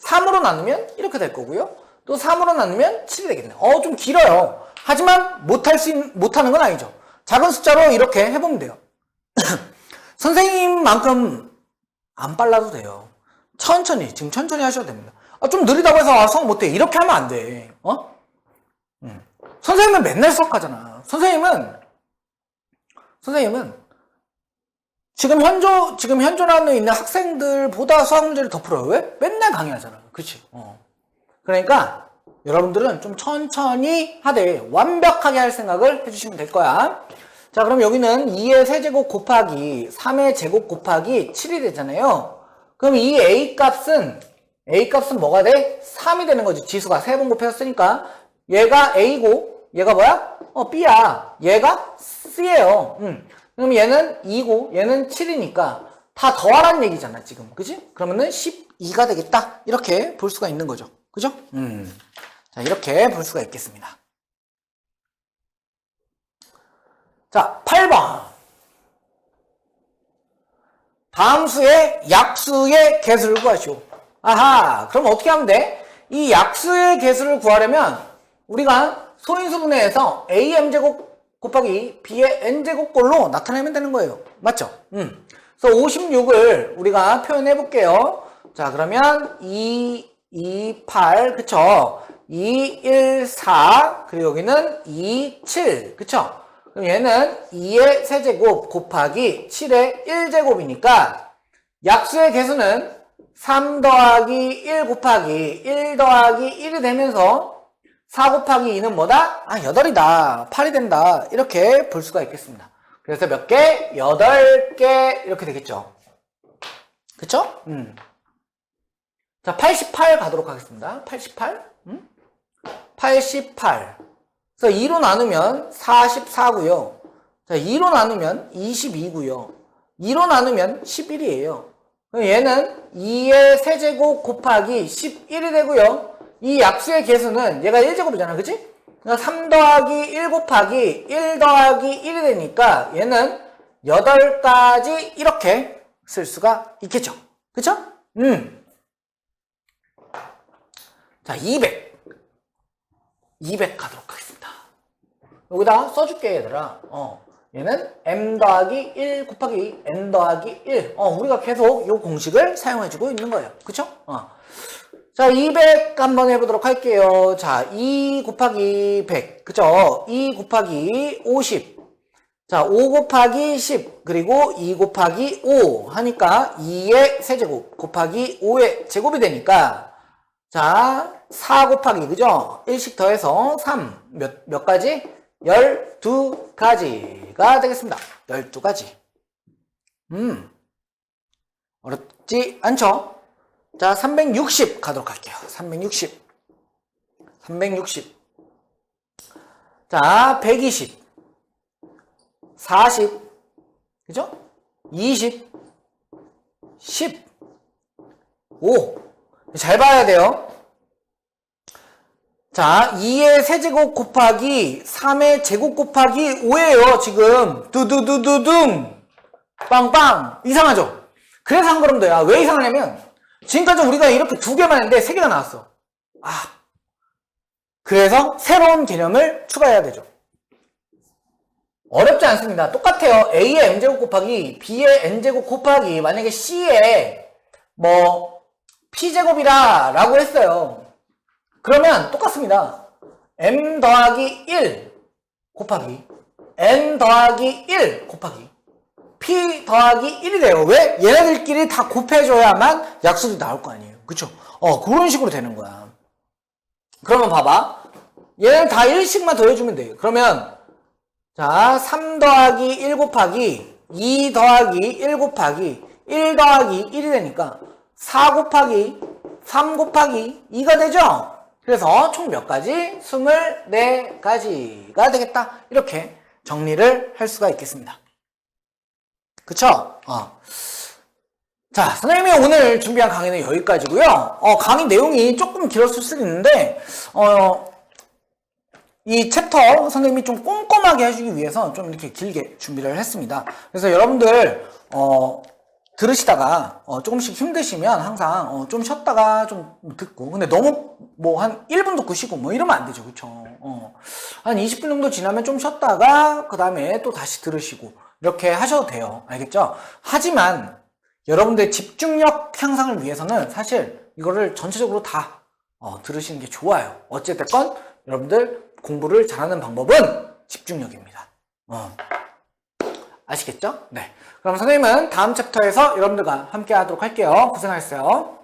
3으로 나누면 이렇게 될 거고요. 또 3으로 나누면 7이 되겠네요. 좀 길어요. 하지만 못하는 건 아니죠. 작은 숫자로 이렇게 해보면 돼요. 선생님만큼 안 빨라도 돼요. 지금 천천히 하셔도 됩니다. 좀 느리다고 해서 수학 못해. 이렇게 하면 안 돼. 선생님은 맨날 수학하잖아. 선생님은 지금 현존하고 있는 학생들보다 수학 문제를 더 풀어요. 왜? 맨날 강의하잖아. 그치? 그러니까 여러분들은 좀 천천히 하되 완벽하게 할 생각을 해주시면 될 거야. 자, 그럼 여기는 2의 세제곱 곱하기 3의 제곱 곱하기 7이 되잖아요. 그럼 이 A 값은 뭐가 돼? 3이 되는 거지. 지수가 3번 곱해졌으니까 얘가 A고 얘가 뭐야? B야. 얘가 C예요. 그럼 얘는 2고 얘는 7이니까 다 더하라는 얘기잖아 지금. 그지? 그러면은 12가 되겠다. 이렇게 볼 수가 있는 거죠. 그죠? 자, 이렇게 볼 수가 있겠습니다. 자, 8번. 다음 수의 약수의 개수를 구하시오. 아하, 그럼 어떻게 하면 돼? 이 약수의 개수를 구하려면 우리가 소인수분해해서 AM제곱 곱하기 B의 N제곱꼴로 나타내면 되는 거예요. 맞죠? 그래서 56을 우리가 표현해 볼게요. 자, 그러면 2, 2, 8, 그쵸? 2, 1, 4, 그리고 여기는 2, 7, 그쵸? 그럼 얘는 2의 세제곱 곱하기 7의 1제곱이니까 약수의 개수는 3 더하기 1 곱하기 1 더하기 1이 되면서 4 곱하기 2는 뭐다? 8이다. 8이 된다. 이렇게 볼 수가 있겠습니다. 그래서 몇 개? 8개 이렇게 되겠죠. 그쵸? 자, 88 가도록 하겠습니다. 88. 88. 그래서 2로 나누면 44고요. 자, 2로 나누면 22고요. 2로 나누면 11이에요. 그럼 얘는 2의 세제곱 곱하기 11이 되고요. 이 약수의 개수는 얘가 1제곱이잖아. 그치? 그러니까 3 더하기 1 곱하기 1 더하기 1이 되니까 얘는 8가지 이렇게 쓸 수가 있겠죠. 그쵸? 자, 200 가도록 하겠습니다. 여기다 써줄게, 얘들아. 얘는 m 더하기 1 곱하기 n 더하기 1. 우리가 계속 이 공식을 사용해주고 있는 거예요. 그쵸? 자, 200 한번 해보도록 할게요. 자, 2 곱하기 100. 그쵸? 2 곱하기 50. 자, 5 곱하기 10. 그리고 2 곱하기 5 하니까 2의 세제곱 곱하기 5의 제곱이 되니까 자, 4 곱하기, 그죠? 1씩 더해서 3. 몇 가지? 12가지가 되겠습니다. 12가지. 어렵지 않죠? 자, 360 가도록 할게요. 360. 자, 120. 40. 그죠? 20. 10. 5. 잘 봐야 돼요. 자, 2의 세제곱 곱하기 3의 제곱 곱하기 5예요, 지금. 두두두두둥. 빵빵. 이상하죠? 그래서 한 걸음 더야. 왜 이상하냐면, 지금까지 우리가 이렇게 2개만 했는데 3개가 나왔어. 그래서 새로운 개념을 추가해야 되죠. 어렵지 않습니다. 똑같아요. A의 M제곱 곱하기 B의 N제곱 곱하기 만약에 C의 P제곱이라 라고 했어요. 그러면 똑같습니다. M 더하기 1 곱하기 N 더하기 1 곱하기 P 더하기 1이 돼요. 왜? 얘네들끼리 다 곱해줘야만 약수도 나올 거 아니에요. 그쵸? 그런 식으로 되는 거야. 그러면 봐봐. 얘는 다 1씩만 더해주면 돼요. 그러면 자, 3 더하기 1 곱하기 2 더하기 1 곱하기 1 더하기 1이 되니까 4 곱하기 3 곱하기 2가 되죠? 그래서 총 몇 가지? 24가지가 되겠다. 이렇게 정리를 할 수가 있겠습니다. 그쵸? 자, 선생님이 오늘 준비한 강의는 여기까지고요. 강의 내용이 조금 길었을 수도 있는데 이 챕터 선생님이 좀 꼼꼼하게 해주기 위해서 좀 이렇게 길게 준비를 했습니다. 그래서 여러분들 들으시다가 조금씩 힘드시면 항상 좀 쉬었다가 좀 듣고, 근데 너무 한 1분 듣고 쉬고 이러면 안 되죠. 그쵸? 한 20분 정도 지나면 좀 쉬었다가 그 다음에 또 다시 들으시고 이렇게 하셔도 돼요. 알겠죠? 하지만 여러분들 집중력 향상을 위해서는 사실 이거를 전체적으로 다 들으시는 게 좋아요. 어찌됐건 여러분들 공부를 잘하는 방법은 집중력입니다. 아시겠죠? 네. 그럼 선생님은 다음 챕터에서 여러분들과 함께 하도록 할게요. 고생하셨어요.